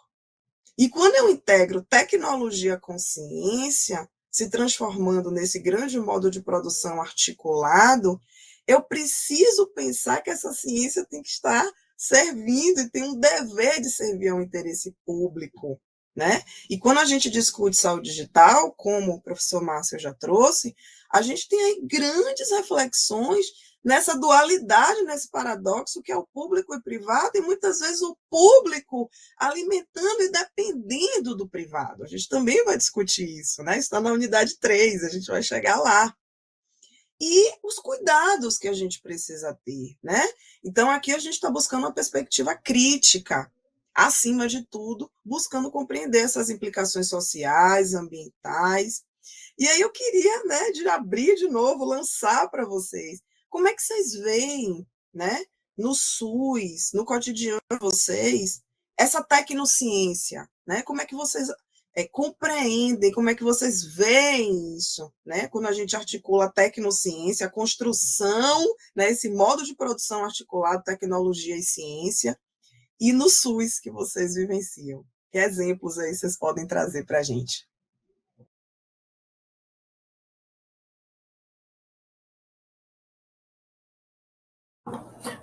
E quando eu integro tecnologia com ciência, se transformando nesse grande modo de produção articulado, eu preciso pensar que essa ciência tem que estar servindo e tem um dever de servir ao interesse público, né? E quando a gente discute saúde digital, como o professor Márcio já trouxe, a gente tem aí grandes reflexões nessa dualidade, nesse paradoxo que é o público e privado, e muitas vezes o público alimentando e dependendo do privado. A gente também vai discutir isso, né? Está na unidade 3, a gente vai chegar lá. E os cuidados que a gente precisa ter, né? Então, aqui a gente está buscando uma perspectiva crítica, acima de tudo, buscando compreender essas implicações sociais, ambientais, E aí eu queria, né, de abrir de novo, lançar para vocês. Como é que vocês veem, né, no SUS, no cotidiano de vocês, essa tecnociência, né? Como é que vocês compreendem, como é que vocês veem isso, né? Quando a gente articula a tecnociência, a construção, né, esse modo de produção articulado, tecnologia e ciência, e no SUS que vocês vivenciam. Que exemplos aí vocês podem trazer para a gente?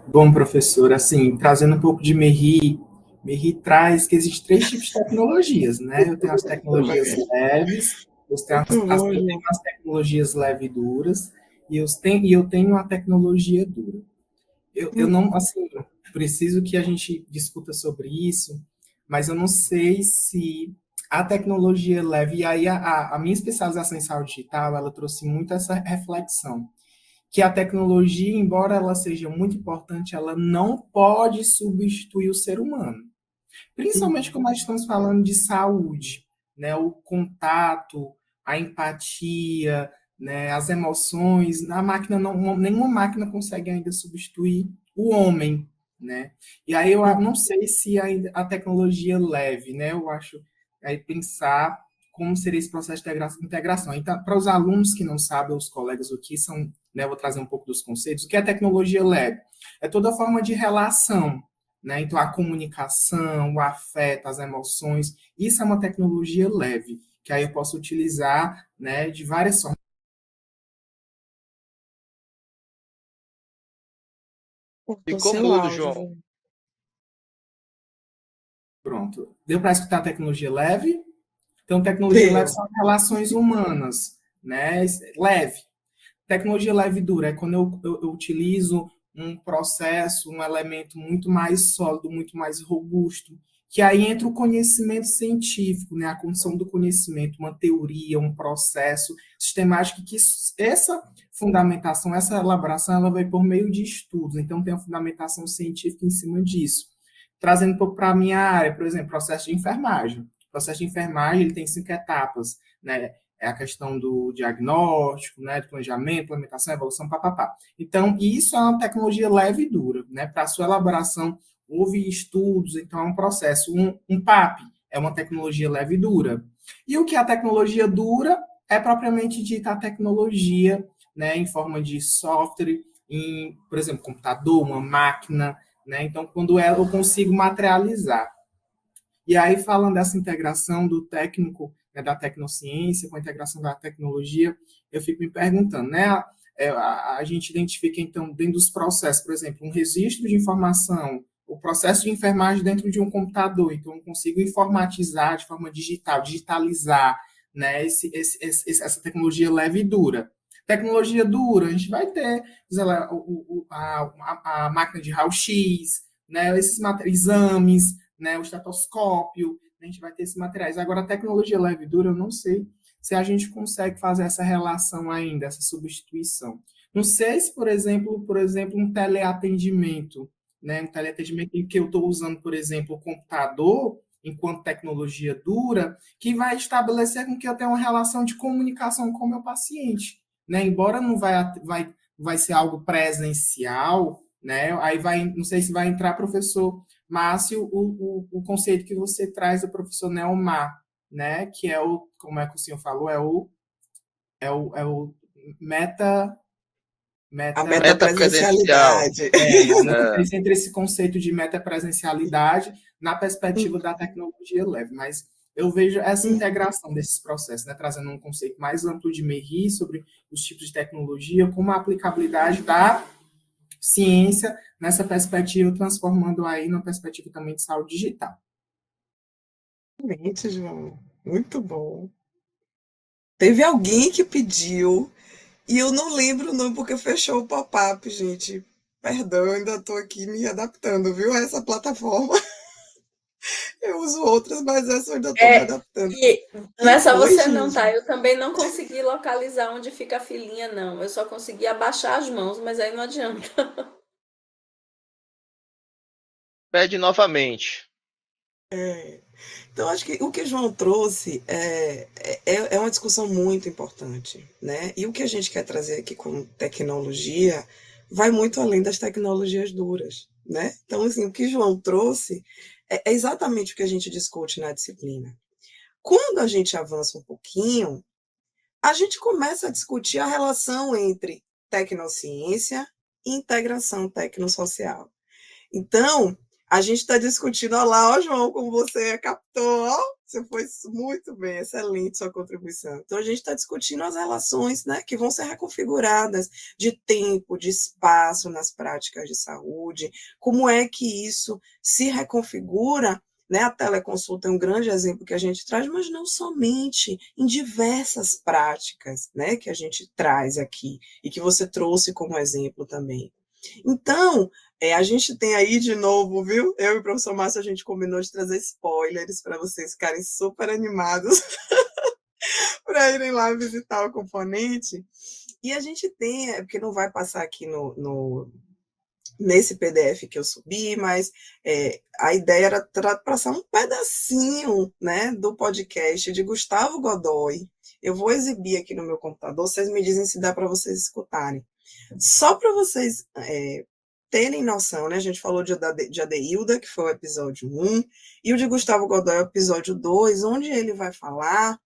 Bom, professor, assim, trazendo um pouco de Merri traz que existem 3 tipos de tecnologias, né? Eu tenho as tecnologias leves, eu tenho as tecnologias leve e duras, e eu tenho a tecnologia dura. Eu não, assim, preciso que a gente discuta sobre isso, mas eu não sei se a tecnologia leve, e aí a minha especialização em saúde digital, ela trouxe muito essa reflexão, que a tecnologia, embora ela seja muito importante, ela não pode substituir o ser humano. Principalmente como nós estamos falando de saúde, né? O contato, a empatia, né? As emoções, a máquina nenhuma máquina consegue ainda substituir o homem, né? E aí eu não sei se a tecnologia leve, né? Eu acho aí pensar como seria esse processo de integração. Então, para os alunos que não sabem, os colegas aqui são, né? Eu vou trazer um pouco dos conceitos. O que é tecnologia leve? É toda forma de relação, né? Então, a comunicação, o afeto, as emoções, isso é uma tecnologia leve, que aí eu posso utilizar, né, de várias formas. Ficou mudo, João. Pronto. Deu para escutar a tecnologia leve? Então, tecnologia leve são relações humanas, né? Leve. Tecnologia leve e dura é quando eu utilizo um processo, um elemento muito mais sólido, muito mais robusto, que aí entra o conhecimento científico, né? A condição do conhecimento, uma teoria, um processo sistemático, que essa fundamentação, essa elaboração, ela vai por meio de estudos, então tem a fundamentação científica em cima disso. Trazendo um pouco para a minha área, por exemplo, processo de enfermagem. O processo de enfermagem ele tem 5 etapas, né? É a questão do diagnóstico, né, do planejamento, implementação, evolução, papapá. Então, isso é uma tecnologia leve e dura, né? Para a sua elaboração, houve estudos, então é um processo. Um PAP é uma tecnologia leve e dura. E o que é a tecnologia dura é propriamente dita a tecnologia, né, em forma de software, em, por exemplo, computador, uma máquina, né? Então, quando eu consigo materializar. E aí, falando dessa integração do técnico, né, da tecnociência com a integração da tecnologia, eu fico me perguntando, né? A gente identifica, então, dentro dos processos, por exemplo, um registro de informação, o processo de enfermagem dentro de um computador, então eu consigo informatizar de forma digital, digitalizar, né, essa tecnologia leve e dura. Tecnologia dura, a gente vai ter a máquina de raio-x, né, esses exames, né, o estetoscópio, a gente vai ter esses materiais. Agora, a tecnologia leve e dura, eu não sei se a gente consegue fazer essa relação ainda, essa substituição. Não sei se, por exemplo, um teleatendimento, né, um teleatendimento em que eu estou usando, por exemplo, o computador enquanto tecnologia dura, que vai estabelecer com que eu tenha uma relação de comunicação com o meu paciente, né? Embora não vai ser algo presencial, né? Aí não sei se vai entrar, professor Márcio, o conceito que você traz do professor Neomar, né? Que é como é que o senhor falou, é o meta. A metapresencialidade. A diferença entre esse conceito de metapresencialidade na perspectiva da tecnologia leve, mas eu vejo essa integração desses processos, né, trazendo um conceito mais amplo de Merri sobre os tipos de tecnologia, como a aplicabilidade da ciência nessa perspectiva, transformando aí numa perspectiva também de saúde digital. Excelente, João. Muito bom. Teve alguém que pediu, e eu não lembro o nome porque fechou o pop-up, gente. Perdão, eu ainda estou aqui me adaptando, viu, a essa plataforma. Eu uso outras, mas essa eu ainda estou me adaptando. E não é só você não, tá? Eu também não consegui localizar onde fica a filinha, não. Eu só consegui abaixar as mãos, mas aí não adianta. Pede novamente. Então, acho que o que o João trouxe é uma discussão muito importante, né? E o que a gente quer trazer aqui com tecnologia vai muito além das tecnologias duras, né? Então, assim, o que o João trouxe é exatamente o que a gente discute na disciplina. Quando a gente avança um pouquinho, a gente começa a discutir a relação entre tecnociência e integração tecnosocial. Então, a gente está discutindo, olha lá, ó, João, como você captou, ó, você foi muito bem, excelente sua contribuição. Então, a gente está discutindo as relações, né, que vão ser reconfiguradas de tempo, de espaço nas práticas de saúde, como é que isso se reconfigura, né? A teleconsulta é um grande exemplo que a gente traz, mas não somente, em diversas práticas, né, que a gente traz aqui, e que você trouxe como exemplo também. Então, a gente tem aí de novo, viu? Eu e o professor Márcio, a gente combinou de trazer spoilers para vocês ficarem super animados para irem lá visitar o componente. E a gente tem, porque não vai passar aqui nesse PDF que eu subi, mas a ideia era passar um pedacinho, né, do podcast de Gustavo Godoy. Eu vou exibir aqui no meu computador, vocês me dizem se dá para vocês escutarem. Só para vocês terem noção, né? A gente falou de Adeilda, que foi o episódio 1, e o de Gustavo Godoy, o episódio 2, onde ele vai falar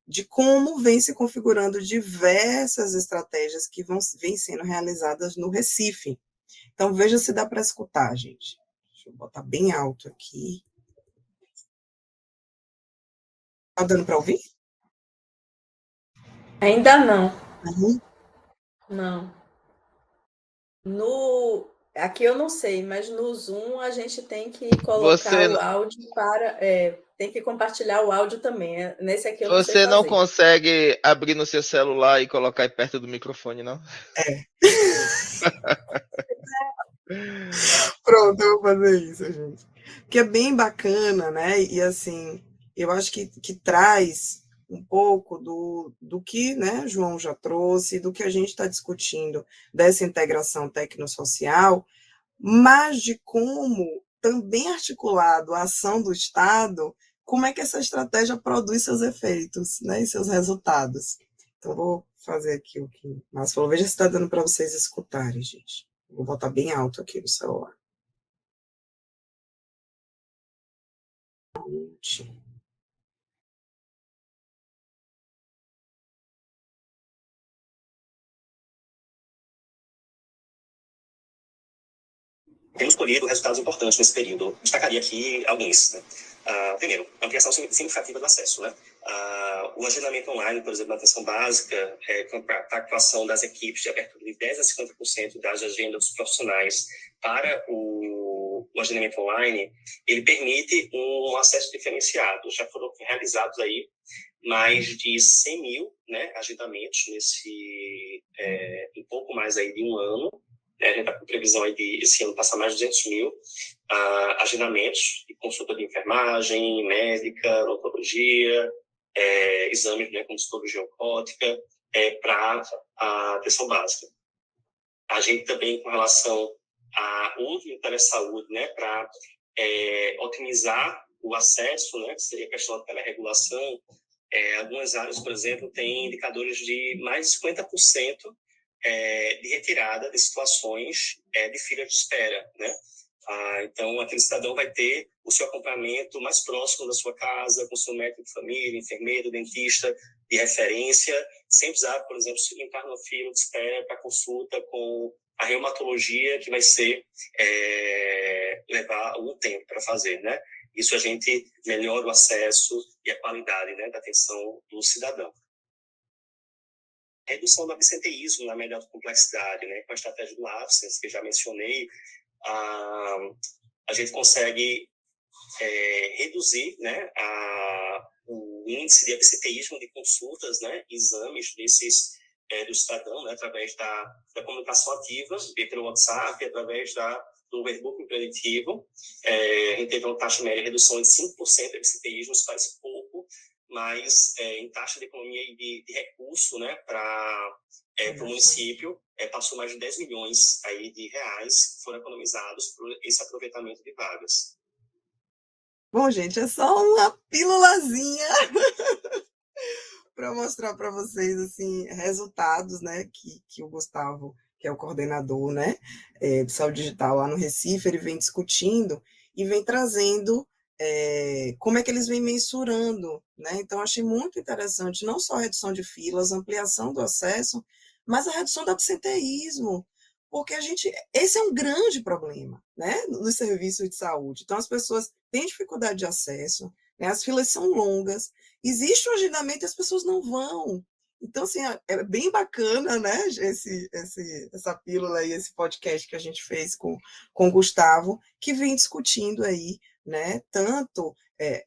de como vem se configurando diversas estratégias que vêm sendo realizadas no Recife. Então, veja se dá para escutar, gente. Deixa eu botar bem alto aqui. Está dando para ouvir? Ainda não. Uhum. Não. Aqui eu não sei, mas no Zoom a gente tem que colocar o áudio para. Tem que compartilhar o áudio também. Nesse aqui eu não sei Você não fazer. consegue abrir no seu celular e colocar aí perto do microfone, não? Pronto, eu vou fazer isso, gente. Que é bem bacana, né? E assim, eu acho que traz um pouco do que, né, João já trouxe, do que a gente está discutindo dessa integração tecnosocial, mas de como também articulado a ação do Estado, como é que essa estratégia produz seus efeitos, né, e seus resultados. Então, vou fazer aqui o que o Márcio falou. Veja se está dando para vocês escutarem, gente. Vou botar bem alto aqui no celular. Temos colhido resultados importantes nesse período. Destacaria aqui alguns. Né? Primeiro, ampliação significativa do acesso. Né? O agendamento online, por exemplo, na atenção básica, com a atuação das equipes de abertura de 10% a 50% das agendas dos profissionais para o agendamento online, ele permite um acesso diferenciado. Já foram realizados aí mais de 100 mil, né, agendamentos em pouco mais aí de um ano. A gente está com previsão aí de esse ano passar mais de 200 mil agendamentos de consulta de enfermagem, médica, odontologia, exames, né, como citologia oncótica, para a atenção básica. A gente também, com relação a uso do telesaúde, né, para otimizar o acesso, né, que seria a questão da teleregulação, algumas áreas, por exemplo, têm indicadores de mais de 50% de retirada de situações de fila de espera, né? Então, aquele cidadão vai ter o seu acompanhamento mais próximo da sua casa, com seu médico de família, enfermeiro, dentista de referência, sem precisar, por exemplo, entrar no fila de espera para consulta com a reumatologia, que vai levar algum tempo para fazer, né? Isso a gente melhora o acesso e a qualidade, né, da atenção do cidadão. Redução do absenteísmo na média de complexidade, né, com a estratégia do Absence, que eu já mencionei, a gente consegue reduzir, né, o índice de absenteísmo de consultas, né, exames do cidadão, né, através da comunicação ativa, pelo WhatsApp, através do overbooking preditivo. A gente teve uma taxa média de redução de 5% de absenteísmo, isso parece pouco, mas em taxa de economia de recurso, né, para o município, passou mais de 10 milhões aí de reais que foram economizados por esse aproveitamento de vagas. Bom, gente, é só uma pílulazinha para mostrar para vocês assim resultados, né, que o Gustavo, que é o coordenador, né, de saúde digital lá no Recife, ele vem discutindo e vem trazendo como é que eles vêm mensurando, né? Então achei muito interessante não só a redução de filas, ampliação do acesso, mas a redução do absenteísmo, porque esse é um grande problema, né, nos serviços de saúde. Então as pessoas têm dificuldade de acesso, né, as filas são longas, existe um agendamento e as pessoas não vão. Então, assim, é bem bacana, né, essa pílula aí, esse podcast que a gente fez com o Gustavo, que vem discutindo aí, né, tanto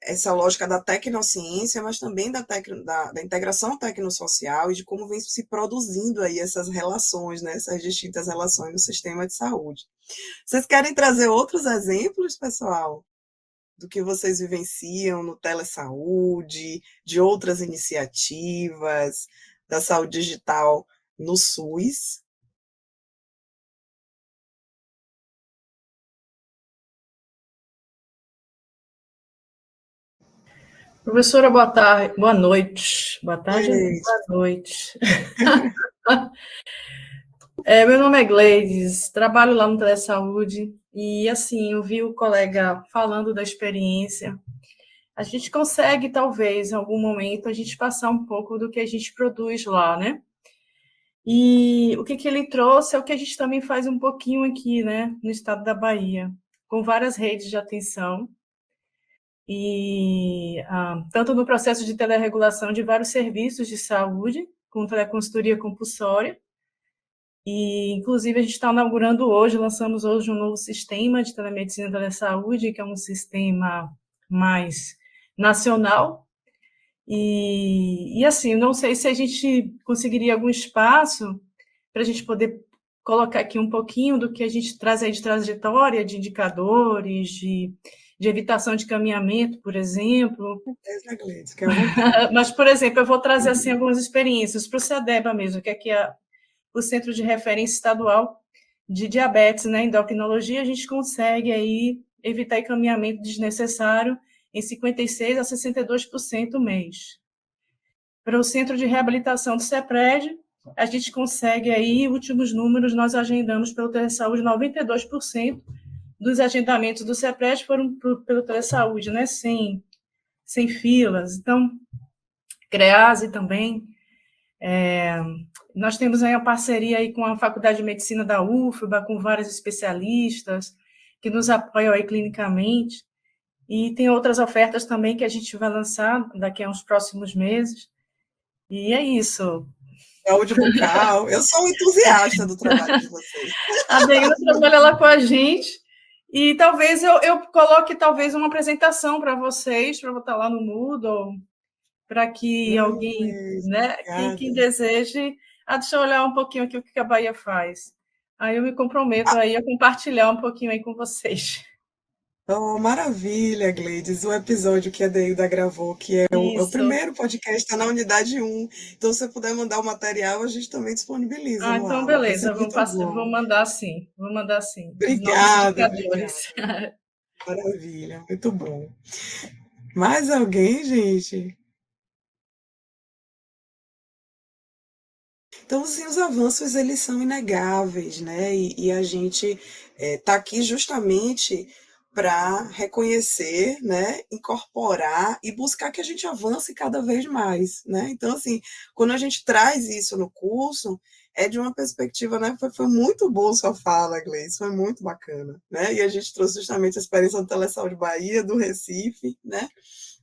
essa lógica da tecnociência, mas também da integração tecnosocial e de como vem se produzindo aí essas relações, né, essas distintas relações no sistema de saúde. Vocês querem trazer outros exemplos, pessoal? Do que vocês vivenciam no Telesaúde, de outras iniciativas da saúde digital no SUS? Professora, boa tarde, boa noite. Boa tarde, boa noite. Meu nome é Gleides, trabalho lá no Telesaúde e, assim, eu vi o colega falando da experiência. A gente consegue, talvez, em algum momento, a gente passar um pouco do que a gente produz lá, né? E o que ele trouxe é o que a gente também faz um pouquinho aqui, né, no estado da Bahia, com várias redes de atenção, e tanto no processo de telerregulação de vários serviços de saúde, com teleconsultoria compulsória, e, inclusive, a gente está inaugurando hoje, lançamos hoje um novo sistema de telemedicina e telesaúde, que é um sistema mais nacional, e assim, não sei se a gente conseguiria algum espaço para a gente poder colocar aqui um pouquinho do que a gente traz aí de trajetória, de indicadores, de evitação de caminhamento, por exemplo. Mas, por exemplo, eu vou trazer assim, algumas experiências para o CEDEBA mesmo, que aqui é o Centro de Referência Estadual de Diabetes, né, Endocrinologia. A gente consegue aí evitar encaminhamento desnecessário em 56% a 62% mês. Para o Centro de Reabilitação do CEPRED, a gente consegue aí, últimos números, nós agendamos pelo Telesaúde, 92% dos agendamentos do CEPRED foram pelo Telesaúde, né, sem filas. Então, CREASE também. Nós temos aí a parceria aí com a Faculdade de Medicina da UFBA, com vários especialistas que nos apoiam aí clinicamente, e tem outras ofertas também que a gente vai lançar daqui a uns próximos meses, e é isso. Saúde bucal, eu sou um entusiasta do trabalho de vocês. A Deilda trabalha lá com a gente, e talvez eu coloque talvez uma apresentação para vocês, para botar lá no Moodle, para que alguém, né, quem deseje, deixa eu olhar um pouquinho aqui o que a Bahia faz. Aí eu me comprometo aí a compartilhar um pouquinho aí com vocês. Oh, maravilha, Gleides, o episódio que a Deilda gravou, que é o primeiro podcast, está na unidade 1. Então, se você puder mandar o material, a gente também disponibiliza. Então, beleza, vou mandar sim. Obrigada. Maravilha, muito bom. Mais alguém, gente? Então, assim, os avanços, eles são inegáveis, né? E a gente está aqui justamente para reconhecer, né, incorporar e buscar que a gente avance cada vez mais, né? Então, assim, quando a gente traz isso no curso, é de uma perspectiva, né? Foi muito boa sua fala, Gleice, foi muito bacana, né? E a gente trouxe justamente a experiência do Telesaúde Bahia, do Recife, né?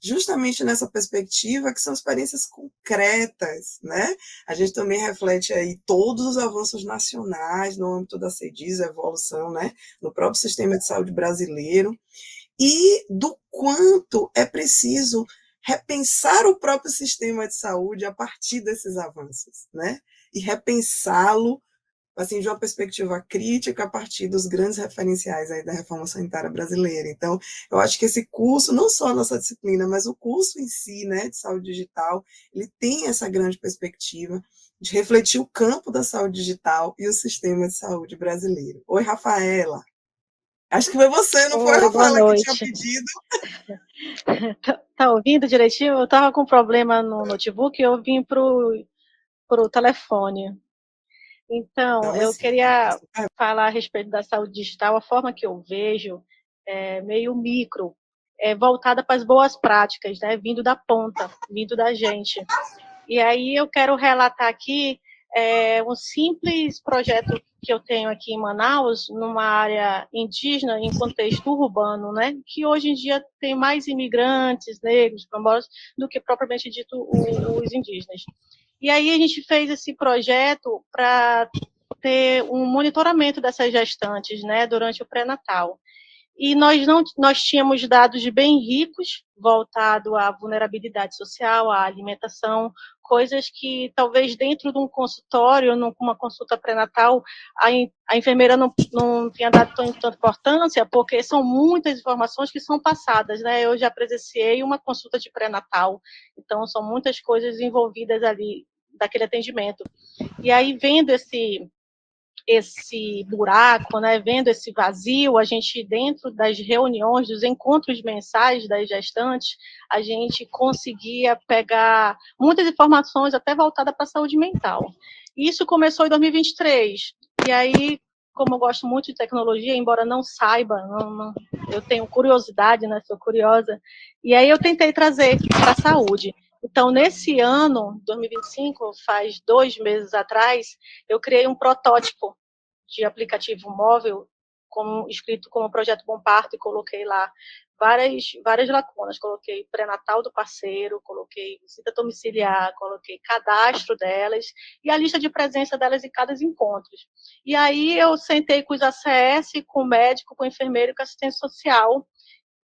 Justamente nessa perspectiva que são experiências concretas, né? A gente também reflete aí todos os avanços nacionais no âmbito da CEDIS, a evolução, né, no próprio sistema de saúde brasileiro, e do quanto é preciso repensar o próprio sistema de saúde a partir desses avanços, né? E repensá-lo assim, de uma perspectiva crítica a partir dos grandes referenciais aí da reforma sanitária brasileira. Então, eu acho que esse curso, não só a nossa disciplina, mas o curso em si, né, de saúde digital, ele tem essa grande perspectiva de refletir o campo da saúde digital e o sistema de saúde brasileiro. Oi, Rafaela. Acho que foi você, não foi, Oi, boa Rafaela, que tinha noite. pedido? Tá ouvindo direitinho? Eu estava com problema no notebook e eu vim pro telefone. Então, Não, eu mas queria falar a respeito da saúde digital, a forma que eu vejo é meio micro, voltada para as boas práticas, né? Vindo da ponta, vindo da gente. E aí eu quero relatar aqui um simples projeto que eu tenho aqui em Manaus, numa área indígena, em contexto urbano, né? Que hoje em dia tem mais imigrantes negros, famosos, do que propriamente dito os indígenas. E aí a gente fez esse projeto para ter um monitoramento dessas gestantes, né, durante o pré-natal. E nós tínhamos dados bem ricos voltado à vulnerabilidade social, à alimentação, coisas que talvez dentro de um consultório, numa consulta pré-natal, a enfermeira não tinha dado tanta importância, porque são muitas informações que são passadas, né? Eu já presenciei uma consulta de pré-natal, então são muitas coisas envolvidas ali daquele atendimento. E aí, vendo esse buraco, né, vendo esse vazio, a gente, dentro das reuniões, dos encontros mensais das gestantes, a gente conseguia pegar muitas informações até voltadas para a saúde mental. Isso começou em 2023, e aí, como eu gosto muito de tecnologia, embora não saiba, eu tenho curiosidade, né, sou curiosa, e aí eu tentei trazer para a saúde. Então, nesse ano, 2025, faz 2 meses atrás, eu criei um protótipo de aplicativo móvel, escrito como projeto Bom Parto, e coloquei lá várias lacunas. Coloquei pré-natal do parceiro, coloquei visita domiciliar, coloquei cadastro delas e a lista de presença delas em cada encontro. E aí eu sentei com os ACS, com o médico, com o enfermeiro e com o assistente social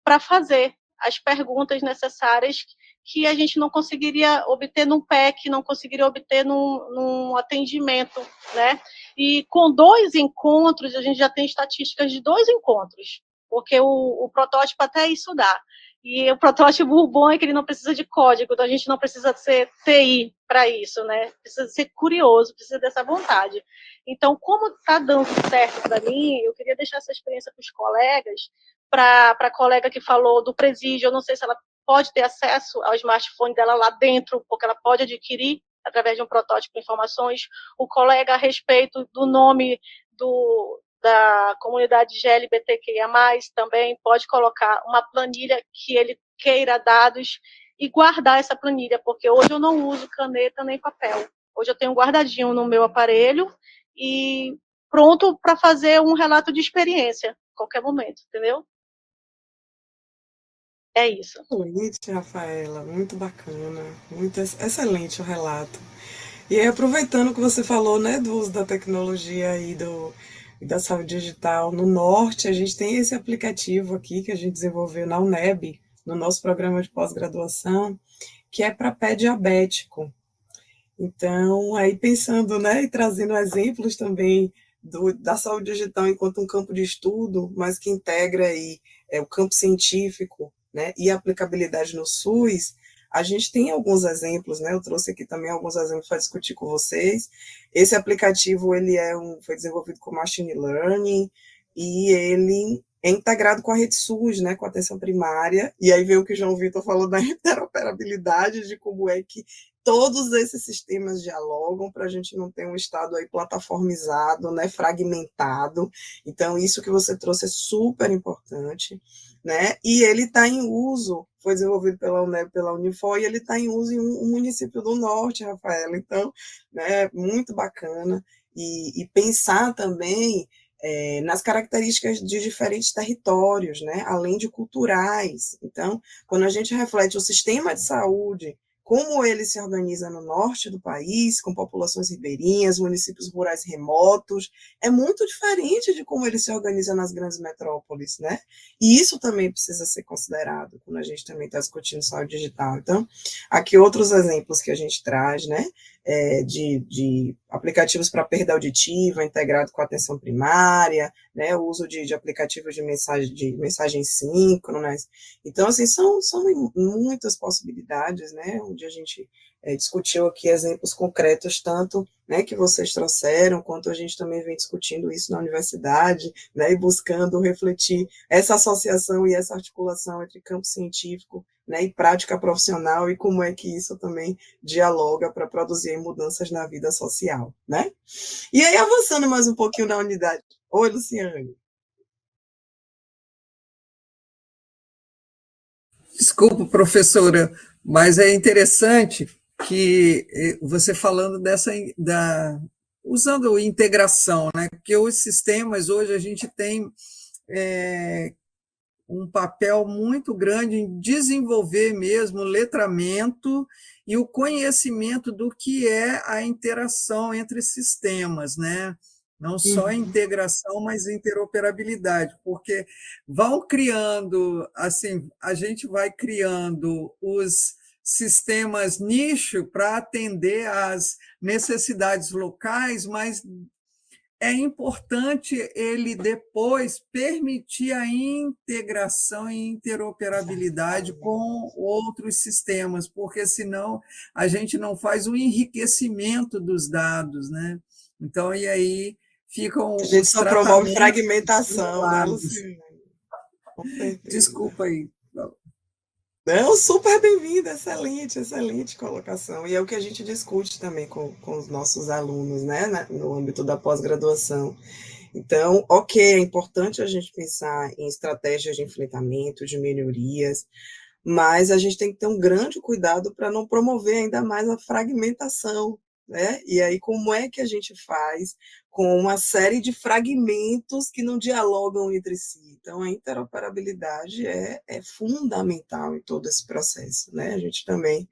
para fazer as perguntas necessárias que a gente não conseguiria obter num PEC, não conseguiria obter num atendimento, né? E com 2 encontros, a gente já tem estatísticas de 2 encontros, porque o protótipo até isso dá. E o protótipo bom é que ele não precisa de código, então a gente não precisa ser TI para isso, né? Precisa ser curioso, precisa dessa vontade. Então, como está dando certo para mim, eu queria deixar essa experiência para os colegas, para a colega que falou do presídio, eu não sei se ela pode ter acesso ao smartphone dela lá dentro, porque ela pode adquirir, através de um protótipo, informações. O colega a respeito do nome da comunidade LGBTQIA+, também pode colocar uma planilha que ele queira dados e guardar essa planilha, porque hoje eu não uso caneta nem papel. Hoje eu tenho guardadinho no meu aparelho e pronto para fazer um relato de experiência, a qualquer momento, entendeu? É isso. Excelente, Rafaela, muito bacana, muito excelente o relato. E aí, aproveitando que você falou, né, do uso da tecnologia e da saúde digital no norte, a gente tem esse aplicativo aqui que a gente desenvolveu na UNEB, no nosso programa de pós-graduação, que é para pé diabético. Então, aí pensando, né, e trazendo exemplos também da saúde digital enquanto um campo de estudo, mas que integra aí o campo científico, né, e a aplicabilidade no SUS, a gente tem alguns exemplos, né, eu trouxe aqui também alguns exemplos para discutir com vocês. Esse aplicativo, ele foi desenvolvido com Machine Learning, e ele é integrado com a rede SUS, né, com a atenção primária, e aí vem o que o João Vitor falou da interoperabilidade, de como é que todos esses sistemas dialogam para a gente não ter um estado aí plataformizado, né, fragmentado. Então, isso que você trouxe é super importante, né? E ele está em uso, foi desenvolvido pela UNEB, pela Unifor, e ele está em uso em um município do norte, Rafaela. Então, né, muito bacana. E pensar também nas características de diferentes territórios, né, além de culturais. Então, quando a gente reflete o sistema de saúde, como ele se organiza no norte do país, com populações ribeirinhas, municípios rurais remotos, é muito diferente de como ele se organiza nas grandes metrópoles, né? E isso também precisa ser considerado quando a gente também está discutindo saúde digital. Então, aqui outros exemplos que a gente traz, né? De aplicativos para perda auditiva, integrado com a atenção primária, né, o uso de aplicativos de mensagem síncronas. Então, assim, são muitas possibilidades, né, onde a gente discutiu aqui exemplos concretos, tanto, né, que vocês trouxeram, quanto a gente também vem discutindo isso na universidade, né, e buscando refletir essa associação e essa articulação entre campo científico, né, e prática profissional, e como é que isso também dialoga para produzir mudanças na vida social, né? E aí, avançando mais um pouquinho na unidade. Oi, Luciane. Desculpa, professora, mas é interessante que você falando usando integração, né? Porque os sistemas hoje a gente tem um papel muito grande em desenvolver mesmo o letramento e o conhecimento do que é a interação entre sistemas, né? Não só a integração, mas a interoperabilidade, porque vão criando, assim, a gente vai criando os sistemas nicho para atender às necessidades locais, mas é importante ele depois permitir a integração e interoperabilidade com outros sistemas, porque senão a gente não faz o enriquecimento dos dados, né? Então, e aí ficam a gente os só promove tratamentos fragmentação, né, Luciane? Desculpa aí. Não, super bem-vinda, excelente, excelente colocação. E é o que a gente discute também com os nossos alunos, né, no âmbito da pós-graduação. Então, ok, é importante a gente pensar em estratégias de enfrentamento, de melhorias, mas a gente tem que ter um grande cuidado para não promover ainda mais a fragmentação, né? E aí, como é que a gente faz com uma série de fragmentos que não dialogam entre si? Então, a interoperabilidade é fundamental em todo esse processo, né? A gente também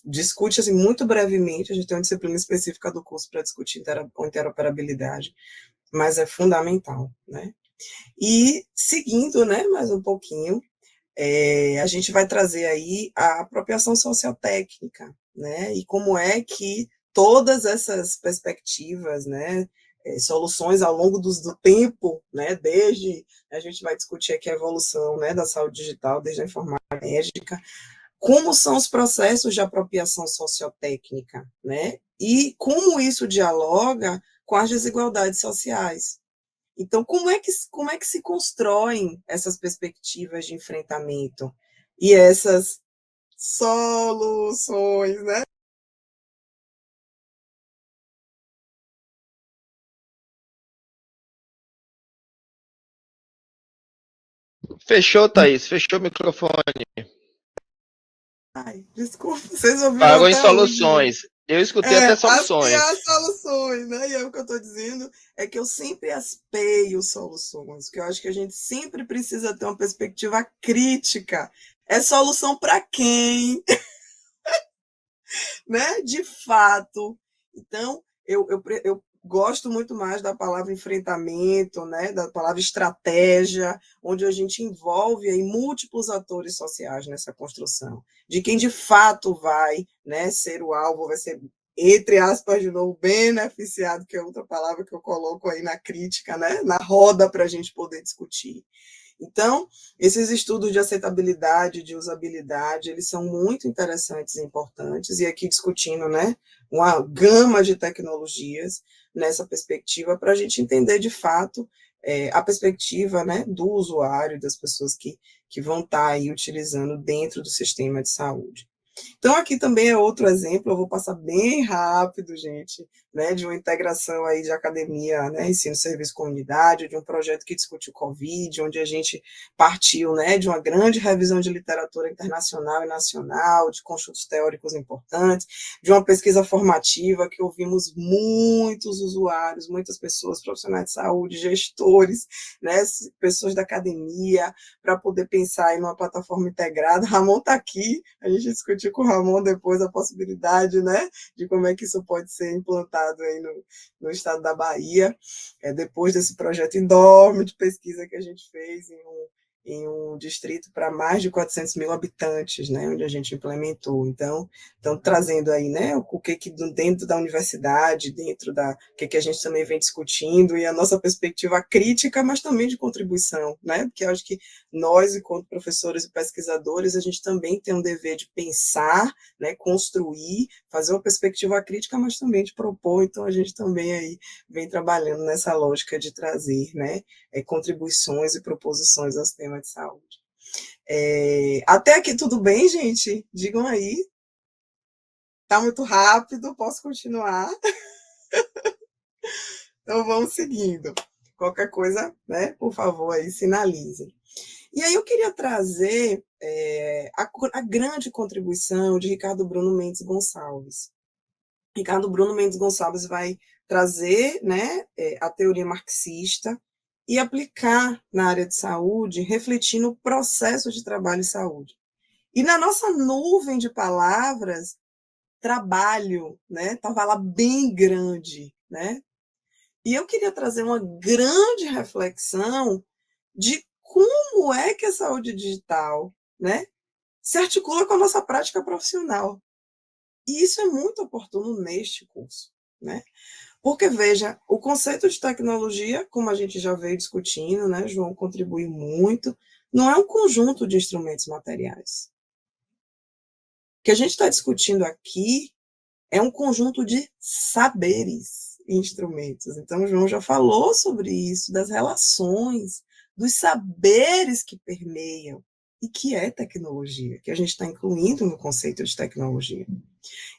discute assim, muito brevemente, a gente tem uma disciplina específica do curso para discutir interoperabilidade, mas é fundamental, né? E seguindo, né, mais um pouquinho, a gente vai trazer aí a apropriação sociotécnica, né, e como é que todas essas perspectivas, né, soluções ao longo do tempo, né, desde, a gente vai discutir aqui a evolução, né, da saúde digital, desde a informática médica, como são os processos de apropriação sociotécnica, né, e como isso dialoga com as desigualdades sociais. Então, como é que se constroem essas perspectivas de enfrentamento e essas soluções, né? Fechou, Thaís? Fechou o microfone. Ai, desculpa, vocês ouviram Parou em até onde? soluções. Eu escutei até As soluções. soluções, né? E aí o que eu estou dizendo é que eu sempre aspeio soluções, que eu acho que a gente sempre precisa ter uma perspectiva crítica. É solução para quem? Né? De fato. Então, eu gosto muito mais da palavra enfrentamento, né? Da palavra estratégia, onde a gente envolve aí múltiplos atores sociais nessa construção, de quem de fato vai, né, ser o alvo, vai ser, entre aspas, de novo, beneficiado, que é outra palavra que eu coloco aí na crítica, né, na roda para a gente poder discutir. Então, esses estudos de aceitabilidade, de usabilidade, eles são muito interessantes e importantes, e aqui discutindo, né, uma gama de tecnologias nessa perspectiva, para a gente entender, de fato, a perspectiva, né, do usuário, das pessoas que vão estar aí utilizando dentro do sistema de saúde. Então, aqui também é outro exemplo, eu vou passar bem rápido, gente, né, de uma integração aí de academia, né, ensino, serviço, comunidade, de um projeto que discute o Covid, onde a gente partiu, né, de uma grande revisão de literatura internacional e nacional, de conjuntos teóricos importantes, de uma pesquisa formativa que ouvimos muitos usuários, muitas pessoas, profissionais de saúde, gestores, né, pessoas da academia, para poder pensar em uma plataforma integrada. Ramon está aqui, a gente discutiu com o Ramon depois a possibilidade, né, de como é que isso pode ser implantado aí no estado da Bahia, depois desse projeto enorme de pesquisa que a gente fez em um distrito para mais de 400 mil habitantes, né, onde a gente implementou. Então, trazendo aí, né, o que dentro da universidade, dentro da que a gente também vem discutindo, e a nossa perspectiva crítica, mas também de contribuição, né, porque eu acho que nós, enquanto professores e pesquisadores, a gente também tem um dever de pensar, né, construir, fazer uma perspectiva crítica, mas também de propor. Então, a gente também aí vem trabalhando nessa lógica de trazer, né, contribuições e proposições aos temas de saúde. Até aqui tudo bem, gente? Digam aí. Tá muito rápido, posso continuar? Então vamos seguindo. Qualquer coisa, né, por favor, aí sinalizem. E aí eu queria trazer a grande contribuição de Ricardo Bruno Mendes Gonçalves. Ricardo Bruno Mendes Gonçalves vai trazer, né, a teoria marxista e aplicar na área de saúde, refletindo o processo de trabalho e saúde. E na nossa nuvem de palavras, trabalho, né, estava lá bem grande, né? E eu queria trazer uma grande reflexão de como é que a saúde digital, né, se articula com a nossa prática profissional. E isso é muito oportuno neste curso, né? Porque, veja, o conceito de tecnologia, como a gente já veio discutindo, né, João contribuiu muito, não é um conjunto de instrumentos materiais. O que a gente está discutindo aqui é um conjunto de saberes e instrumentos. Então, o João já falou sobre isso, das relações, dos saberes que permeiam, e que é tecnologia, que a gente está incluindo no conceito de tecnologia.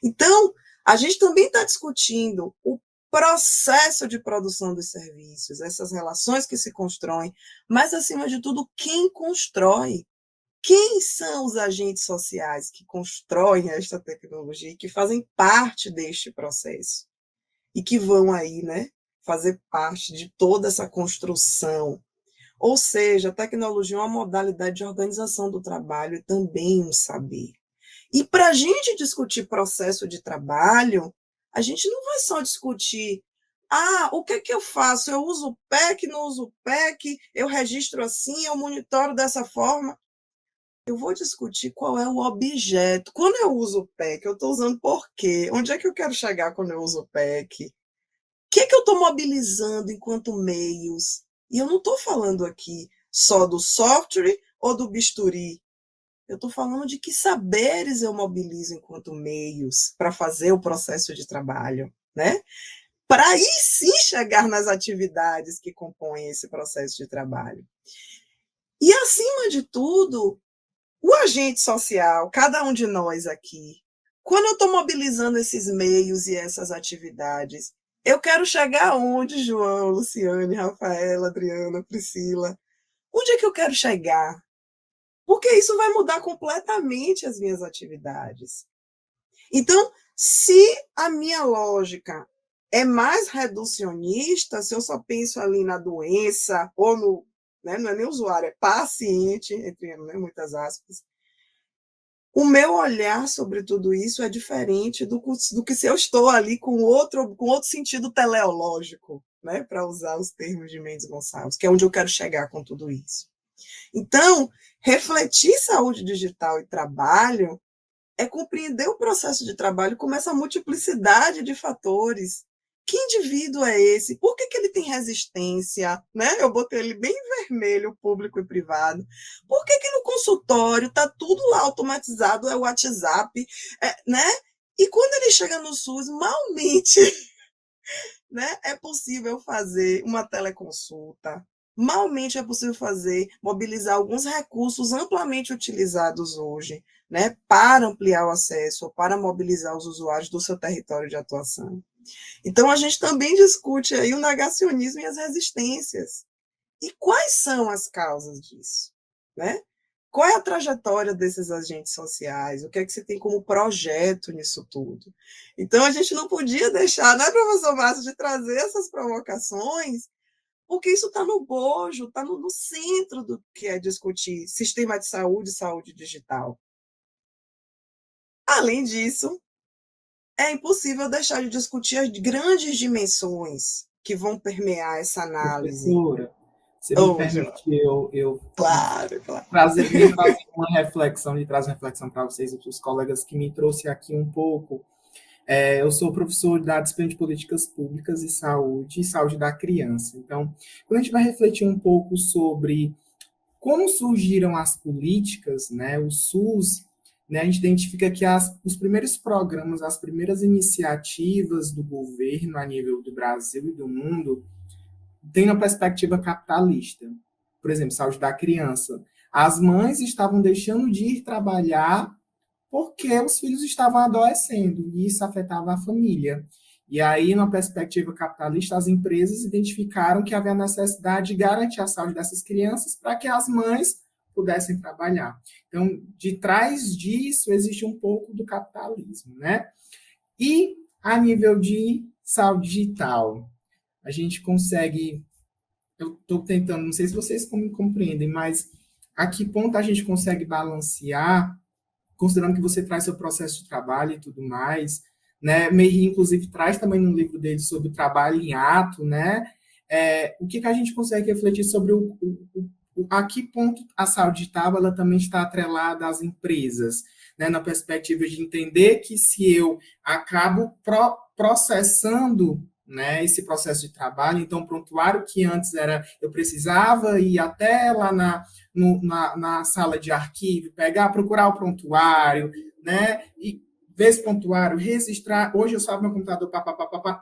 Então, a gente também está discutindo o processo de produção dos serviços, essas relações que se constroem, mas, acima de tudo, quem constrói. Quem são os agentes sociais que constroem esta tecnologia e que fazem parte deste processo? E que vão aí, né, fazer parte de toda essa construção. Ou seja, a tecnologia é uma modalidade de organização do trabalho e também um saber. E para a gente discutir processo de trabalho, a gente não vai só discutir o que é que eu faço? Eu uso o PEC, não uso o PEC, eu registro assim, eu monitoro dessa forma. Eu vou discutir qual é o objeto. Quando eu uso o PEC, eu estou usando por quê? Onde é que eu quero chegar quando eu uso o PEC? O que é que eu estou mobilizando enquanto meios? E eu não estou falando aqui só do software ou do bisturi. Eu estou falando de que saberes eu mobilizo enquanto meios para fazer o processo de trabalho, né? Para aí sim chegar nas atividades que compõem esse processo de trabalho. E, acima de tudo, o agente social, cada um de nós aqui, quando eu estou mobilizando esses meios e essas atividades, eu quero chegar aonde, João, Luciane, Rafaela, Adriana, Priscila? Onde é que eu quero chegar? Porque isso vai mudar completamente as minhas atividades. Então, se a minha lógica é mais reducionista, se eu só penso ali na doença, ou no, né, não é nem usuário, é paciente, entre, né, muitas aspas, o meu olhar sobre tudo isso é diferente do que se eu estou ali com outro sentido teleológico, né, para usar os termos de Mendes Gonçalves, que é onde eu quero chegar com tudo isso. Então, refletir saúde digital e trabalho é compreender o processo de trabalho como essa multiplicidade de fatores. Que indivíduo é esse? Por que ele tem resistência? Né? Eu botei ele bem vermelho, público e privado. Por que no consultório está tudo lá automatizado, é o WhatsApp, né? E quando ele chega no SUS, malmente, né, é possível fazer uma teleconsulta, malmente é possível mobilizar alguns recursos amplamente utilizados hoje, né, para ampliar o acesso ou para mobilizar os usuários do seu território de atuação. Então, a gente também discute aí o negacionismo e as resistências. E quais são as causas disso? Né? Qual é a trajetória desses agentes sociais? O que é que você tem como projeto nisso tudo? Então, a gente não podia deixar, né, professor Márcio, de trazer essas provocações, porque isso está no bojo, está no centro do que é discutir sistema de saúde e saúde digital. Além disso, é impossível deixar de discutir as grandes dimensões que vão permear essa análise. Professora, Você me permite Claro. fazer uma reflexão, de trazer uma reflexão para vocês e para os colegas que me trouxe aqui um pouco. Eu sou professor da disciplina de Políticas Públicas e Saúde da Criança. Então, quando a gente vai refletir um pouco sobre como surgiram as políticas, né, o SUS, né, a gente identifica que os primeiros programas, as primeiras iniciativas do governo a nível do Brasil e do mundo têm uma perspectiva capitalista. Por exemplo, saúde da criança. As mães estavam deixando de ir trabalhar porque os filhos estavam adoecendo, e isso afetava a família. E aí, na perspectiva capitalista, as empresas identificaram que havia necessidade de garantir a saúde dessas crianças para que as mães pudessem trabalhar. Então, de trás disso, existe um pouco do capitalismo, né? E, a nível de saúde digital, a gente consegue... Eu estou tentando, não sei se vocês compreendem, mas a que ponto a gente consegue balancear, considerando que você traz seu processo de trabalho e tudo mais, né? Meir, inclusive, traz também no livro dele sobre o trabalho em ato, né? O que a gente consegue refletir sobre a que ponto a saúde digital ela também está atrelada às empresas, né? Na perspectiva de entender que se eu acabo processando, né, esse processo de trabalho, então o prontuário que antes eu precisava ir até lá na sala de arquivo, procurar o prontuário, né, e ver esse prontuário, registrar, hoje eu salvo meu computador,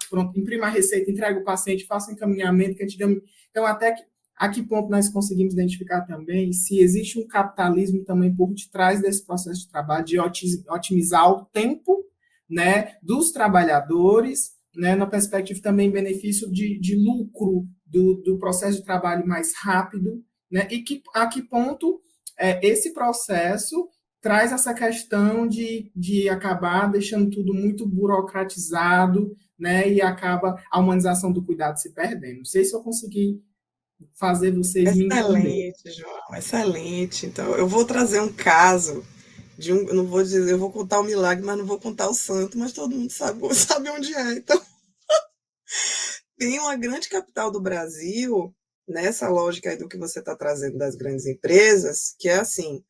pronto, imprimo a receita, entrego o paciente, faço o encaminhamento, que antigamente, então a que ponto nós conseguimos identificar também se existe um capitalismo também por detrás desse processo de trabalho, de otimizar o tempo, né, dos trabalhadores, né, na perspectiva também benefício de lucro do processo de trabalho mais rápido, né, e a que ponto esse processo traz essa questão de acabar deixando tudo muito burocratizado, né, e acaba a humanização do cuidado se perdendo. Não sei se eu consegui fazer vocês me entenderem. Excelente, João, excelente. Então, eu vou trazer um caso eu não vou dizer, eu vou contar o milagre, mas não vou contar o santo, mas todo mundo sabe onde é. Então, tem uma grande capital do Brasil, nessa lógica aí do que você está trazendo das grandes empresas, que é assim,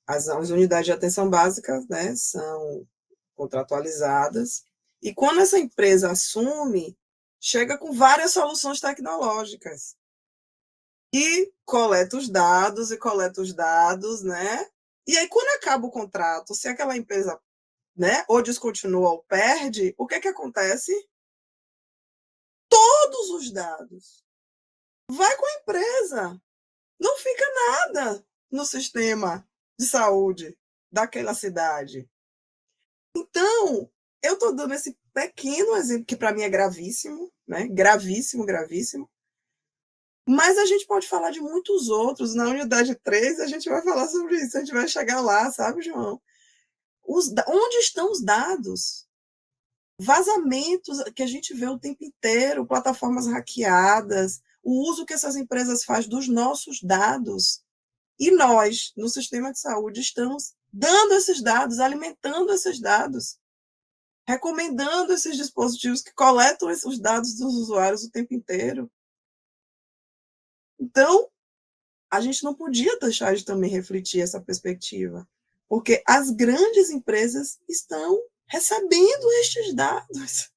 as unidades de atenção básica, né, são contratualizadas, e quando essa empresa assume, chega com várias soluções tecnológicas, e coleta os dados, né? E aí, quando acaba o contrato, se aquela empresa, né, ou descontinua ou perde, o que acontece? Todos os dados vai com a empresa. Não fica nada no sistema de saúde daquela cidade. Então, eu estou dando esse pequeno exemplo, que para mim é gravíssimo, né? Gravíssimo, gravíssimo. Mas a gente pode falar de muitos outros. Na unidade 3, a gente vai falar sobre isso. A gente vai chegar lá, sabe, João? Onde estão os dados? Vazamentos que a gente vê o tempo inteiro, plataformas hackeadas, o uso que essas empresas fazem dos nossos dados. E nós, no sistema de saúde, estamos dando esses dados, alimentando esses dados, recomendando esses dispositivos que coletam os dados dos usuários o tempo inteiro. Então, a gente não podia deixar de também refletir essa perspectiva, porque as grandes empresas estão recebendo estes dados.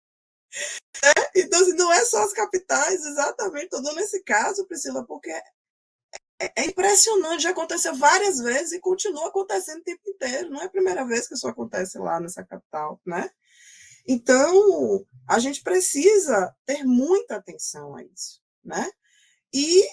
Então, assim, não é só as capitais, exatamente, estou dando esse caso, Priscila, porque é impressionante, já aconteceu várias vezes e continua acontecendo o tempo inteiro, não é a primeira vez que isso acontece lá nessa capital, né? Então, a gente precisa ter muita atenção a isso, né? E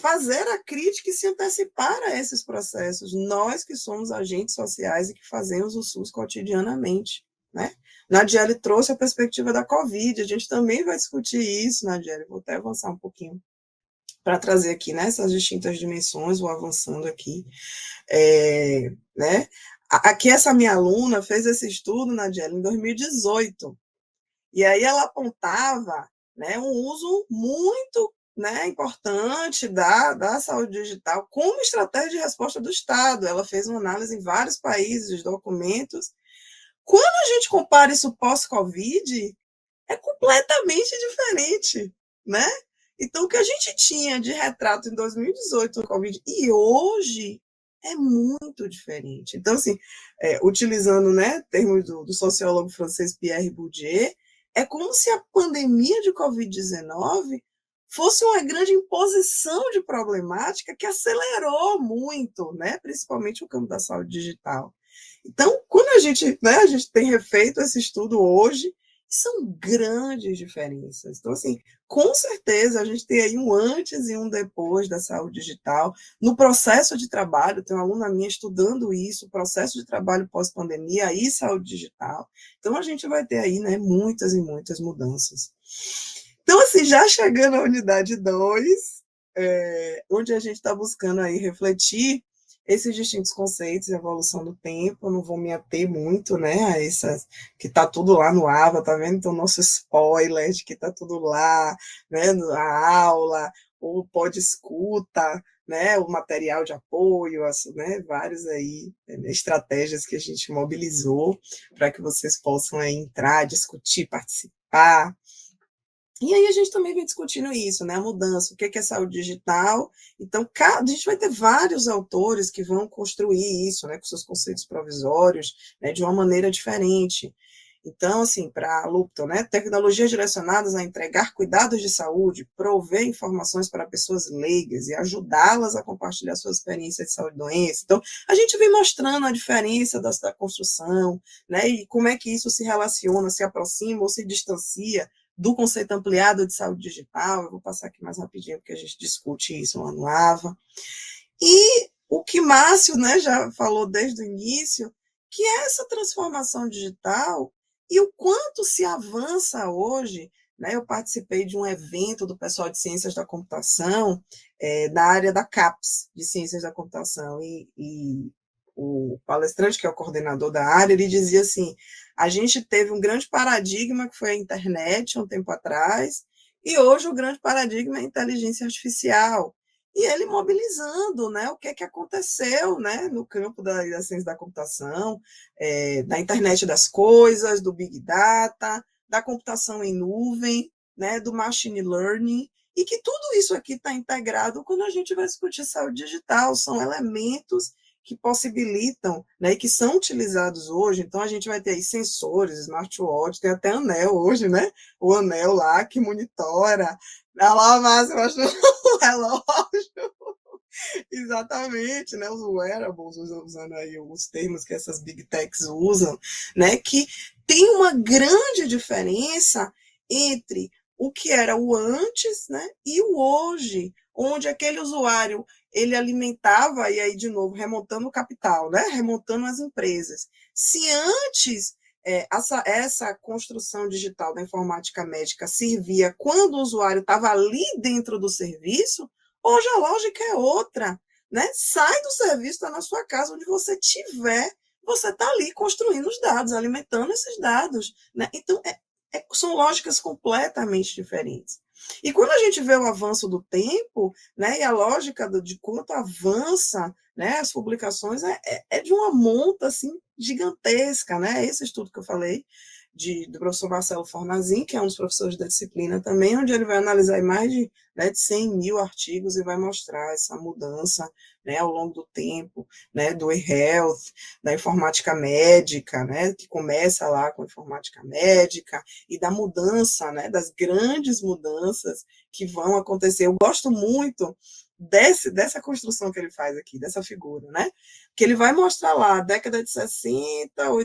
fazer a crítica e se antecipar a esses processos, nós que somos agentes sociais e que fazemos o SUS cotidianamente, né? Nadiele trouxe a perspectiva da Covid, a gente também vai discutir isso, Nadiele, vou até avançar um pouquinho para trazer aqui, né, essas distintas dimensões, vou avançando aqui, né? Aqui essa minha aluna fez esse estudo, Nadiele, em 2018, e aí ela apontava, né, um uso muito, né, importante da saúde digital como estratégia de resposta do Estado. Ela fez uma análise em vários países, documentos. Quando a gente compara isso pós-Covid, é completamente diferente, né? Então, o que a gente tinha de retrato em 2018 do Covid e hoje é muito diferente. Então, assim, utilizando, né, termos do sociólogo francês Pierre Bourdieu, é como se a pandemia de Covid-19 fosse uma grande imposição de problemática que acelerou muito, né, principalmente o campo da saúde digital. Então, quando a gente tem refeito esse estudo hoje, são grandes diferenças. Então, assim, com certeza a gente tem aí um antes e um depois da saúde digital. No processo de trabalho, tem uma aluna minha estudando isso, processo de trabalho pós-pandemia e saúde digital. Então, a gente vai ter aí, né, muitas e muitas mudanças. Então, assim, já chegando à unidade 2, onde a gente está buscando aí refletir esses distintos conceitos de evolução do tempo, eu não vou me ater muito, né, a essas, que está tudo lá no AVA, tá vendo? Então, nosso spoiler de que está tudo lá, né, a aula, o pode-escuta, né, o material de apoio, né, várias aí estratégias que a gente mobilizou para que vocês possam aí entrar, discutir, participar. E aí a gente também vem discutindo isso, né? A mudança, o que é saúde digital. Então, a gente vai ter vários autores que vão construir isso, né, com seus conceitos provisórios, né, de uma maneira diferente. Então, assim, para a Lupton, né, tecnologias direcionadas a entregar cuidados de saúde, prover informações para pessoas leigas e ajudá-las a compartilhar suas experiências de saúde e doença. Então, a gente vem mostrando a diferença da construção, né, e como é que isso se relaciona, se aproxima ou se distancia do conceito ampliado de saúde digital. Eu vou passar aqui mais rapidinho, porque a gente discute isso lá no AVA. E o que Márcio, né, já falou desde o início, que é essa transformação digital e o quanto se avança hoje, né? Eu participei de um evento do pessoal de Ciências da Computação, da área da CAPES, de Ciências da Computação, e o palestrante, que é o coordenador da área, ele dizia assim, a gente teve um grande paradigma, que foi a internet, um tempo atrás, e hoje o grande paradigma é a inteligência artificial. E ele mobilizando, né, o que é que aconteceu, né, no campo da ciência da computação, da internet das coisas, do Big Data, da computação em nuvem, né, do machine learning, e que tudo isso aqui está integrado quando a gente vai discutir saúde digital, são elementos que possibilitam, né, e que são utilizados hoje. Então, a gente vai ter aí sensores, smartwatch, tem até anel hoje, né? O anel lá que monitora. Olha lá, Márcio, mostrando o relógio. Exatamente, né? Os wearables, usando aí os termos que essas big techs usam, né? Que tem uma grande diferença entre o que era o antes, né, e o hoje, onde aquele usuário ele alimentava, e aí de novo, remontando o capital, né, remontando as empresas. Se antes essa construção digital da informática médica servia quando o usuário estava ali dentro do serviço, hoje a lógica é outra, né? Sai do serviço, está na sua casa, onde você estiver, você está ali construindo os dados, alimentando esses dados, né? Então, são lógicas completamente diferentes. E quando a gente vê o avanço do tempo, né, e a lógica de quanto avança, né, as publicações, é de uma monta assim, gigantesca, né? Esse estudo que eu falei, do professor Marcelo Fornazin, que é um dos professores da disciplina também, onde ele vai analisar mais de 100 mil artigos e vai mostrar essa mudança, né, ao longo do tempo, né, do e-health, da informática médica, né, que começa lá com a informática médica, e da mudança, né, das grandes mudanças que vão acontecer. Eu gosto muito dessa construção que ele faz aqui, dessa figura, né? Que ele vai mostrar lá, década de 60,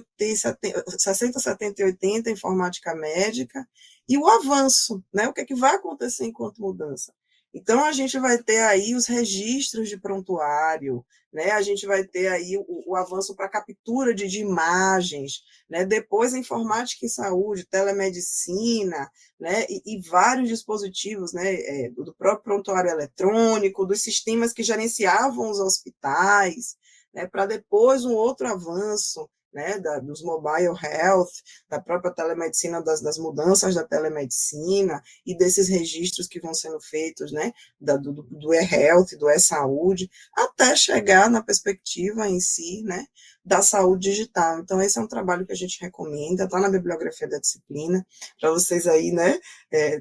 70 e 80, informática médica, e o avanço, né? O que é que vai acontecer enquanto mudança. Então, a gente vai ter aí os registros de prontuário, né? A gente vai ter aí o avanço para captura de imagens, né? Depois a informática em saúde, telemedicina, né? E vários dispositivos, né? Do próprio prontuário eletrônico, dos sistemas que gerenciavam os hospitais, né? Para depois um outro avanço, né, dos mobile health, da própria telemedicina, das mudanças da telemedicina e desses registros que vão sendo feitos, né, do e-health, do e-saúde, até chegar na perspectiva em si, né, da saúde digital. Então, esse é um trabalho que a gente recomenda, está na bibliografia da disciplina, para vocês aí, né,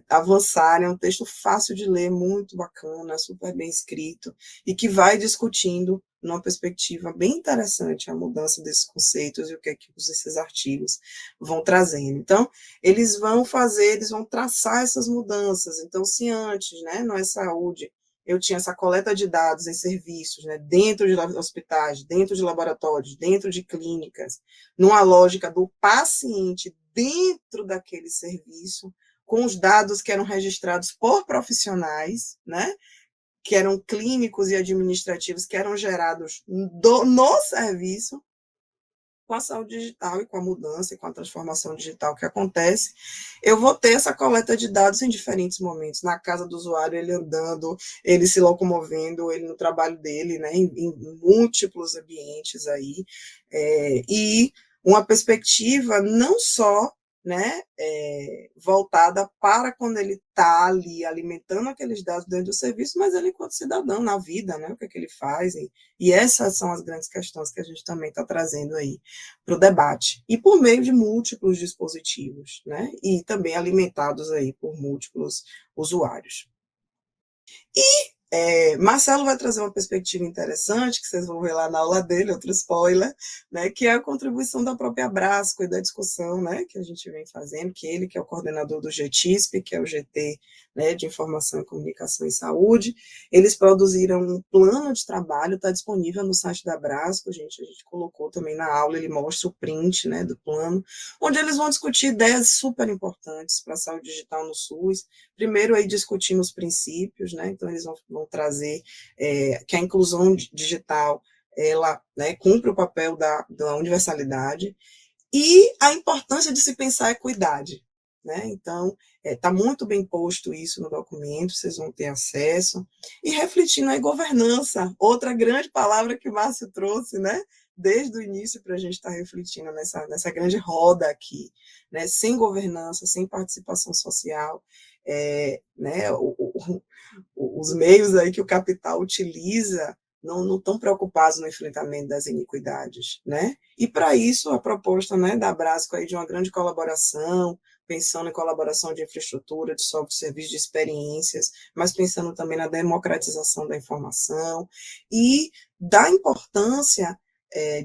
avançarem. É um texto fácil de ler, muito bacana, super bem escrito, e que vai discutindo, numa perspectiva bem interessante, a mudança desses conceitos e o que é que esses artigos vão trazendo. Então, eles vão traçar essas mudanças. Então, se antes, né, não é saúde, eu tinha essa coleta de dados em serviços, né, dentro de hospitais, dentro de laboratórios, dentro de clínicas, numa lógica do paciente dentro daquele serviço, com os dados que eram registrados por profissionais, né, que eram clínicos e administrativos, que eram gerados no serviço, com a saúde digital e com a mudança e com a transformação digital que acontece, eu vou ter essa coleta de dados em diferentes momentos, na casa do usuário, ele andando, ele se locomovendo, ele no trabalho dele, né, em múltiplos ambientes aí, e uma perspectiva não só, né, voltada para quando ele está ali alimentando aqueles dados dentro do serviço, mas ele enquanto cidadão na vida, né, o que é que ele faz, e essas são as grandes questões que a gente também está trazendo aí para o debate, e por meio de múltiplos dispositivos, né, e também alimentados aí por múltiplos usuários. E Marcelo vai trazer uma perspectiva interessante, que vocês vão ver lá na aula dele, outro spoiler, né, que é a contribuição da própria Abrasco e da discussão, né, que a gente vem fazendo, que ele, que é o coordenador do GTISP, que é o GT, né, de Informação e Comunicação em Saúde, eles produziram um plano de trabalho, está disponível no site da Abrasco, a gente colocou também na aula, ele mostra o print, né, do plano, onde eles vão discutir ideias super importantes para a saúde digital no SUS, primeiro aí discutindo os princípios, né, então eles vão trazer que a inclusão digital, ela, né, cumpre o papel da universalidade, e a importância de se pensar a equidade, né, então está muito bem posto isso no documento, vocês vão ter acesso, e refletindo a governança, outra grande palavra que o Márcio trouxe, né, desde o início para a gente estar refletindo nessa grande roda aqui, né, sem governança, sem participação social, né, os meios aí que o capital utiliza não estão preocupados no enfrentamento das iniquidades, né? E para isso a proposta, né, da Abrasco aí de uma grande colaboração, pensando em colaboração de infraestrutura, de software, serviço, de experiências, mas pensando também na democratização da informação e da importância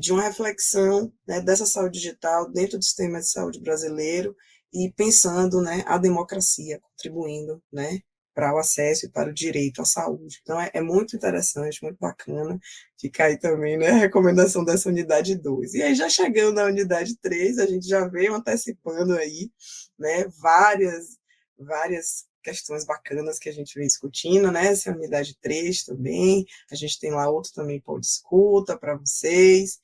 de uma reflexão, né, dessa saúde digital dentro do sistema de saúde brasileiro e pensando, né, a democracia, contribuindo, né, para o acesso e para o direito à saúde. Então, é muito interessante, muito bacana. Fica aí também, né, a recomendação dessa unidade 2. E aí, já chegando na unidade 3, a gente já veio antecipando aí, né, várias questões bacanas que a gente vem discutindo, né, essa é a unidade 3 também, a gente tem lá outro também para escuta para vocês.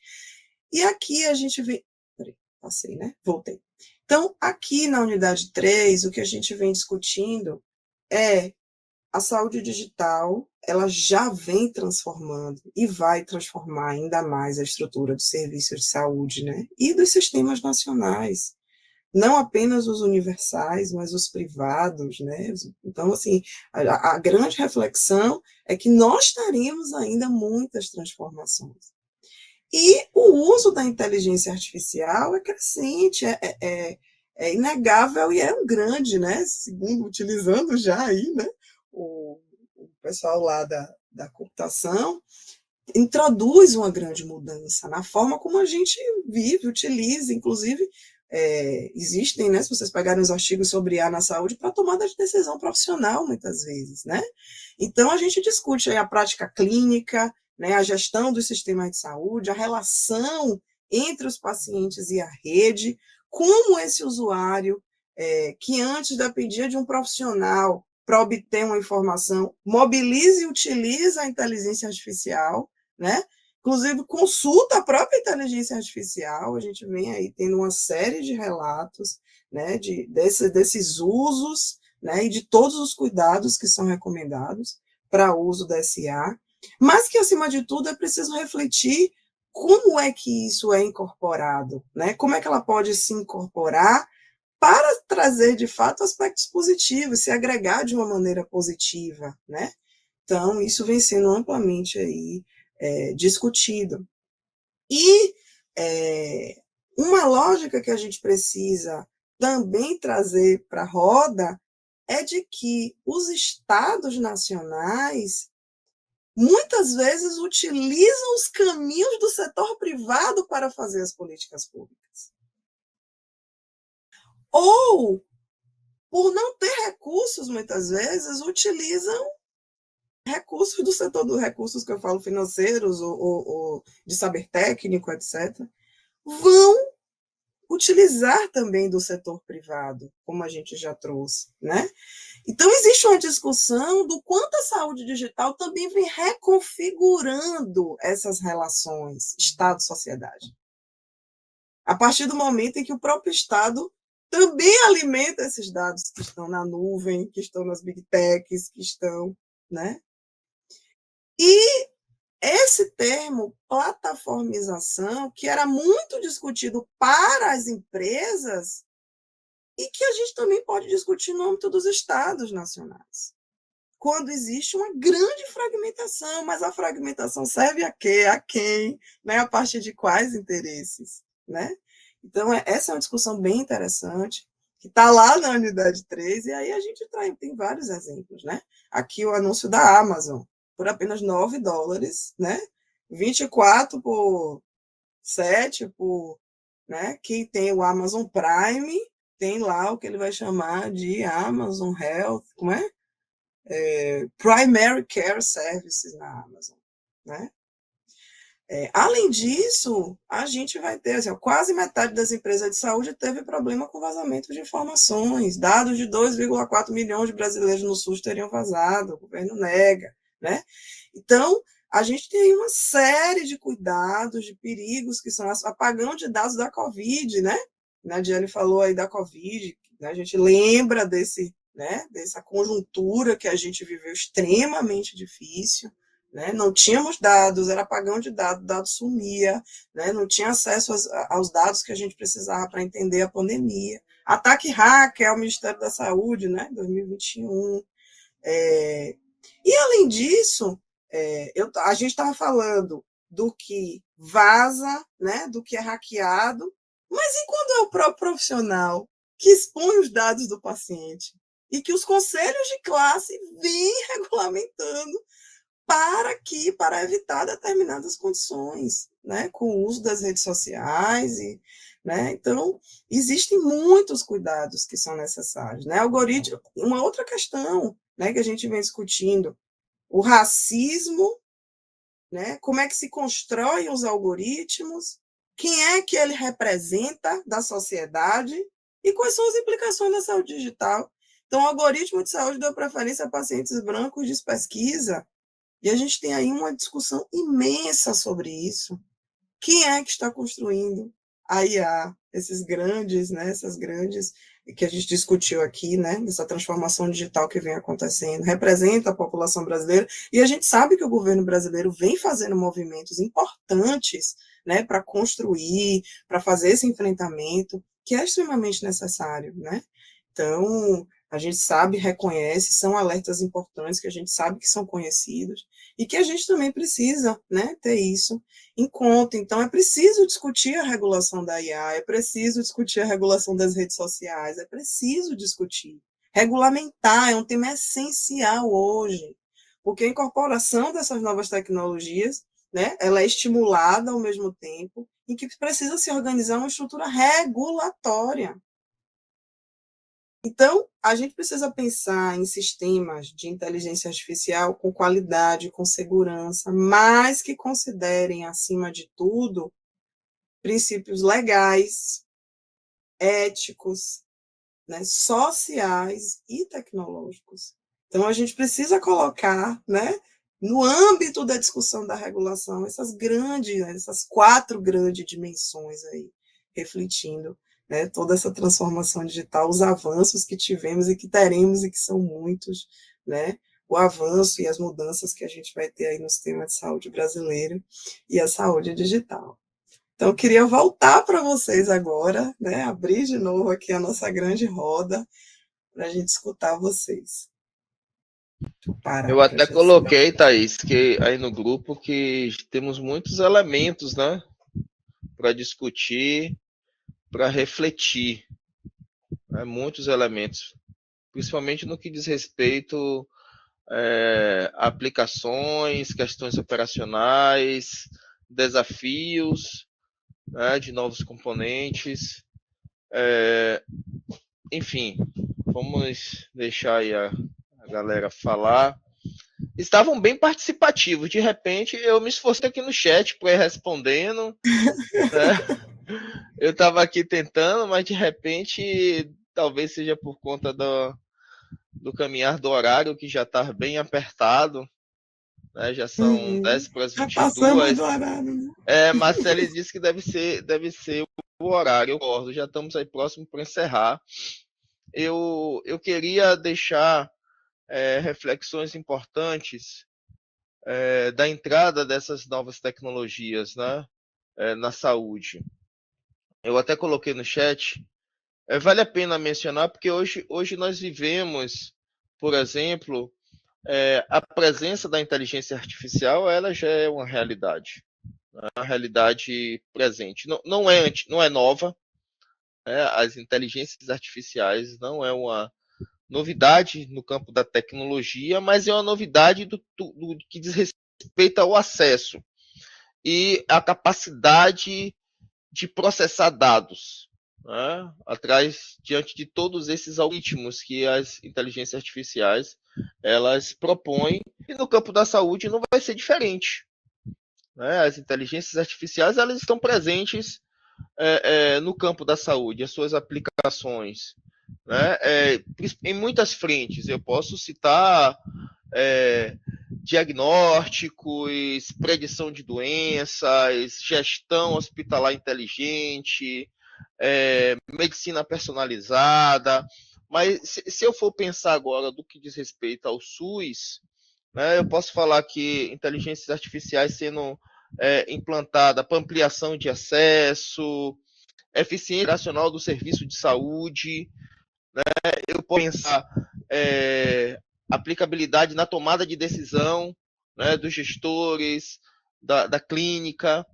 E aqui a gente vem... Peraí, passei, né? Voltei. Então, aqui na unidade 3, o que a gente vem discutindo é a saúde digital, ela já vem transformando e vai transformar ainda mais a estrutura dos serviços de saúde, né? E dos sistemas nacionais, não apenas os universais, mas os privados, né? Então, assim, a grande reflexão é que nós teremos ainda muitas transformações. E o uso da inteligência artificial é crescente, é inegável e é um grande, né? Segundo, utilizando já aí, né? O pessoal lá da computação introduz uma grande mudança na forma como a gente vive, utiliza, inclusive existem, né? Se vocês pegarem os artigos sobre IA na saúde, para tomada de decisão profissional, muitas vezes, né? Então, a gente discute aí a prática clínica, né, a gestão dos sistemas de saúde, a relação entre os pacientes e a rede, como esse usuário, que antes dependia de um profissional para obter uma informação, mobiliza e utiliza a inteligência artificial, né? Inclusive consulta a própria inteligência artificial, a gente vem aí tendo uma série de relatos, né, desses usos, né, e de todos os cuidados que são recomendados para o uso da SA, mas que, acima de tudo, é preciso refletir como é que isso é incorporado, né? Como é que ela pode se incorporar para trazer, de fato, aspectos positivos, se agregar de uma maneira positiva, né? Então, isso vem sendo amplamente aí, discutido. E uma lógica que a gente precisa também trazer para a roda é de que os estados nacionais muitas vezes utilizam os caminhos do setor privado para fazer as políticas públicas. Ou, por não ter recursos, muitas vezes, utilizam recursos do setor, dos recursos que eu falo financeiros ou de saber técnico, etc., vão utilizar também do setor privado, como a gente já trouxe, né? Então, existe uma discussão do quanto a saúde digital também vem reconfigurando essas relações Estado-sociedade. A partir do momento em que o próprio Estado também alimenta esses dados que estão na nuvem, que estão nas big techs, que estão, né? E esse termo, plataformização, que era muito discutido para as empresas, e que a gente também pode discutir no âmbito dos estados nacionais. Quando existe uma grande fragmentação, mas a fragmentação serve a quê? A quem? Né? A partir de quais interesses? Né? Então, essa é uma discussão bem interessante, que está lá na unidade 3, e aí a gente tem vários exemplos. Né? Aqui o anúncio da Amazon, por apenas $9, né? 24 por 7 por... Né? Quem tem o Amazon Prime tem lá o que ele vai chamar de Amazon Health, como é? Primary Care Services na Amazon, né? Além disso, a gente vai ter, assim, quase metade das empresas de saúde teve problema com vazamento de informações. Dados de 2,4 milhões de brasileiros no SUS teriam vazado, o governo nega, né? Então, a gente tem uma série de cuidados, de perigos, que são apagão de dados da Covid, né? A Diane falou aí da Covid, né? A gente lembra dessa conjuntura que a gente viveu extremamente difícil, né? Não tínhamos dados, era apagão de dados, dado sumia, né? Não tinha acesso aos dados que a gente precisava para entender a pandemia. Ataque hacker ao Ministério da Saúde, né? 2021. E, além disso, a gente estava falando do que vaza, né? Do que é hackeado, mas e quando é o próprio profissional que expõe os dados do paciente e que os conselhos de classe vêm regulamentando para evitar determinadas condições, né, com o uso das redes sociais, né? Então, existem muitos cuidados que são necessários, né? Algoritmo, uma outra questão, né, que a gente vem discutindo, o racismo, né? Como é que se constroem os algoritmos, quem é que ele representa da sociedade e quais são as implicações da saúde digital. Então, o algoritmo de saúde deu preferência a pacientes brancos de pesquisa, e a gente tem aí uma discussão imensa sobre isso. Quem é que está construindo a IA, esses grandes, né, essas grandes que a gente discutiu aqui, né, essa transformação digital que vem acontecendo, representa a população brasileira, e a gente sabe que o governo brasileiro vem fazendo movimentos importantes, né, para construir, para fazer esse enfrentamento, que é extremamente necessário, né? Então, a gente sabe, reconhece, são alertas importantes que a gente sabe que são conhecidos e que a gente também precisa, né, ter isso em conta. Então, é preciso discutir a regulação da IA, é preciso discutir a regulação das redes sociais, é preciso discutir. Regulamentar é um tema essencial hoje, porque a incorporação dessas novas tecnologias, né, ela é estimulada ao mesmo tempo em que precisa se organizar uma estrutura regulatória. Então, a gente precisa pensar em sistemas de inteligência artificial com qualidade, com segurança, mas que considerem, acima de tudo, princípios legais, éticos, né, sociais e tecnológicos. Então, a gente precisa colocar, né, no âmbito da discussão da regulação, essas 4 grandes dimensões aí, refletindo, né, toda essa transformação digital, os avanços que tivemos e que teremos e que são muitos, né, o avanço e as mudanças que a gente vai ter aí no sistema de saúde brasileiro e a saúde digital. Então, eu queria voltar para vocês agora, né, abrir de novo aqui a nossa grande roda para a gente escutar vocês. Eu até coloquei, Thaís, que aí no grupo que temos muitos elementos, né, para discutir, para refletir, né, muitos elementos, principalmente no que diz respeito a aplicações, questões operacionais, desafios, né, de novos componentes, enfim, vamos deixar aí a galera falar. Estavam bem participativos. De repente, eu me esforcei aqui no chat para ir respondendo. Né? Eu estava aqui tentando, mas de repente, talvez seja por conta do caminhar do horário, que já está bem apertado. Né? Já são 10 para as 22. Já passamos do horário, né? Marcele disse que deve ser o horário. Eu concordo, já estamos aí próximo para encerrar. Eu queria deixar reflexões importantes da entrada dessas novas tecnologias, né, na saúde. Eu até coloquei no chat, vale a pena mencionar, porque hoje nós vivemos, por exemplo, a presença da inteligência artificial, ela já é uma realidade, né, uma realidade presente. Não é nova, né, as inteligências artificiais não é uma novidade no campo da tecnologia, mas é uma novidade do que diz respeito ao acesso e a capacidade de processar dados, né, diante de todos esses algoritmos que as inteligências artificiais elas propõem, e no campo da saúde não vai ser diferente. Né? As inteligências artificiais elas estão presentes no campo da saúde, as suas aplicações, né, em muitas frentes. Eu posso citar diagnósticos, predição de doenças, gestão hospitalar inteligente, medicina personalizada. Mas se eu for pensar agora do que diz respeito ao SUS, né, eu posso falar que inteligências artificiais sendo implantada para ampliação de acesso, eficiência operacional do serviço de saúde, né? Eu posso pensar aplicabilidade na tomada de decisão, né, dos gestores, da clínica.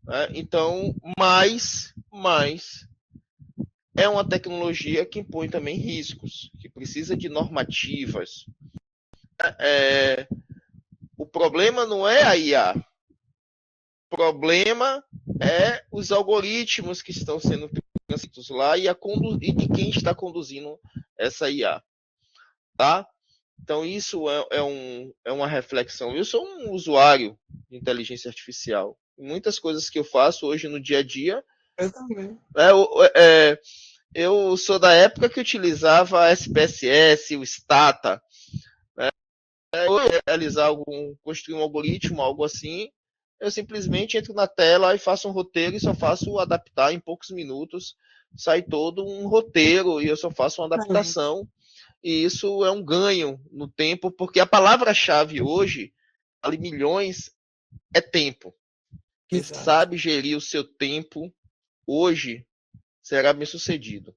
Né? Então, mas é uma tecnologia que impõe também riscos, que precisa de normativas. O problema não é a IA. O problema é os algoritmos que estão sendo transcritos lá e de quem está conduzindo essa IA. Tá? Então, isso é uma reflexão. Eu sou um usuário de inteligência artificial. Muitas coisas que eu faço hoje no dia a dia. Eu também. Eu sou da época que utilizava a SPSS, o Stata. Né? Eu realizar construir um algoritmo, algo assim. Eu simplesmente entro na tela e faço um roteiro e só faço adaptar em poucos minutos. Sai todo um roteiro e eu só faço uma adaptação. E isso é um ganho no tempo, porque a palavra-chave hoje, vale milhões, é tempo. Quem sabe gerir o seu tempo hoje será bem sucedido.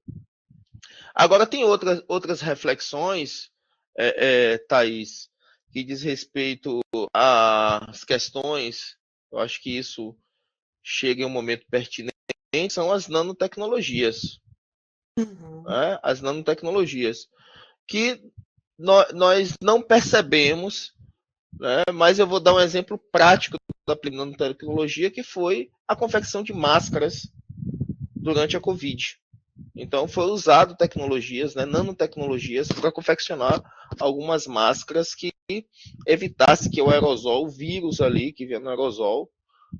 Agora tem outras reflexões, Thaís, que diz respeito às questões. Eu acho que isso chega em um momento pertinente, são as nanotecnologias. Né? As nanotecnologias, que nós não percebemos, né? Mas eu vou dar um exemplo prático da nanotecnologia, que foi a confecção de máscaras durante a Covid. Então, foi usado tecnologias, né, nanotecnologias, para confeccionar algumas máscaras que evitasse que o aerosol, o vírus ali que vinha no aerosol,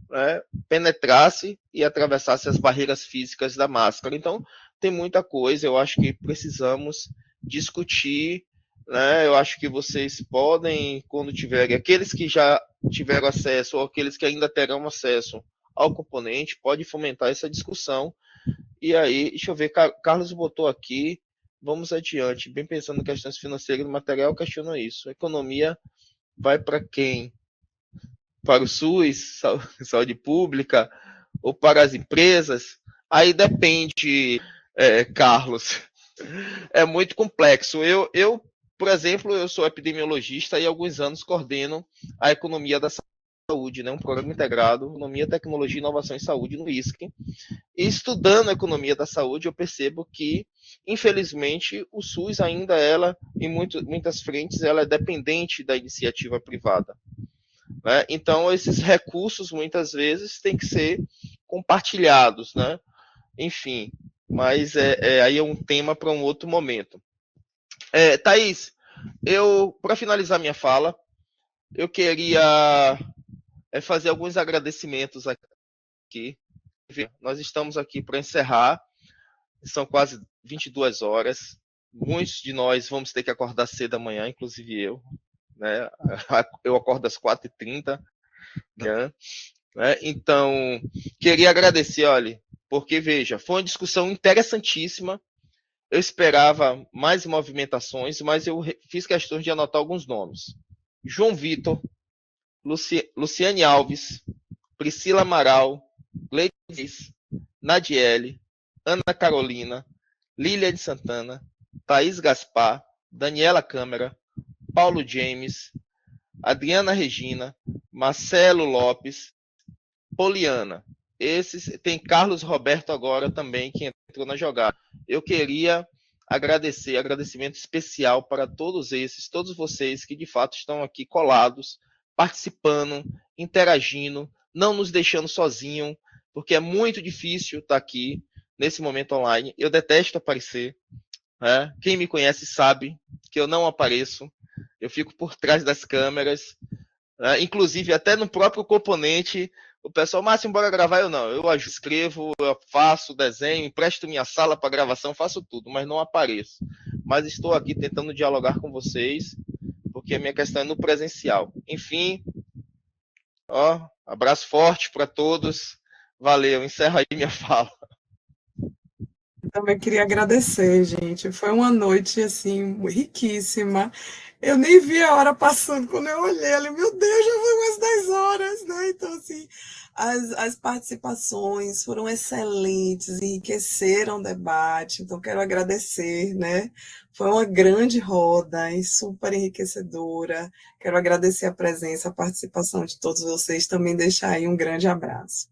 né, penetrasse e atravessasse as barreiras físicas da máscara. Então, tem muita coisa, eu acho que precisamos discutir, né? Eu acho que vocês podem, quando tiverem, aqueles que já tiveram acesso ou aqueles que ainda terão acesso ao componente, pode fomentar essa discussão. E aí, deixa eu ver, Carlos botou aqui, vamos adiante. Bem pensando em questões financeiras e material, eu questiono isso. A economia vai para quem? Para o SUS, saúde pública, ou para as empresas? Aí depende, Carlos. É muito complexo. Eu, por exemplo, eu sou epidemiologista e há alguns anos coordeno a economia da saúde, né? Um programa integrado, economia, tecnologia, inovação e saúde no ISC. E estudando a economia da saúde, eu percebo que, infelizmente, o SUS ainda, em muitas frentes, ela é dependente da iniciativa privada. Né? Então, esses recursos, muitas vezes, têm que ser compartilhados, né? Enfim, mas aí é um tema para um outro momento. Thaís, para finalizar minha fala, eu queria fazer alguns agradecimentos aqui. Nós estamos aqui para encerrar, são quase 22 horas. Muitos de nós vamos ter que acordar cedo amanhã, inclusive eu. Né? Eu acordo às 4h30. Né? Então, queria agradecer, olha, porque, veja, foi uma discussão interessantíssima. Eu esperava mais movimentações, mas eu fiz questão de anotar alguns nomes. João Vitor, Luciane Alves, Priscila Amaral, Gleides, Nadiele, Ana Carolina, Lília de Santana, Thaís Gaspar, Daniela Câmara, Paulo James, Adriana Regina, Marcelo Lopes, Poliana. Tem Carlos Roberto agora também, que entrou na jogada. Eu queria agradecimento especial para todos vocês que de fato estão aqui colados, participando, interagindo, não nos deixando sozinhos, porque é muito difícil estar aqui nesse momento online. Eu detesto aparecer. Né? Quem me conhece sabe que eu não apareço. Eu fico por trás das câmeras. Né? Inclusive, até no próprio componente, o pessoal, Márcio, bora gravar? Eu não. Eu escrevo, eu faço desenho, empresto minha sala para gravação, faço tudo, mas não apareço. Mas estou aqui tentando dialogar com vocês, porque a minha questão é no presencial. Enfim, abraço forte para todos. Valeu, encerro aí minha fala. Também queria agradecer, gente. Foi uma noite, assim, riquíssima. Eu nem vi a hora passando quando eu olhei ali. Meu Deus, já foi umas 10 horas, né? Então, assim, as participações foram excelentes, enriqueceram o debate. Então, quero agradecer, né? Foi uma grande roda e super enriquecedora. Quero agradecer a presença, a participação de todos vocês. Também deixar aí um grande abraço.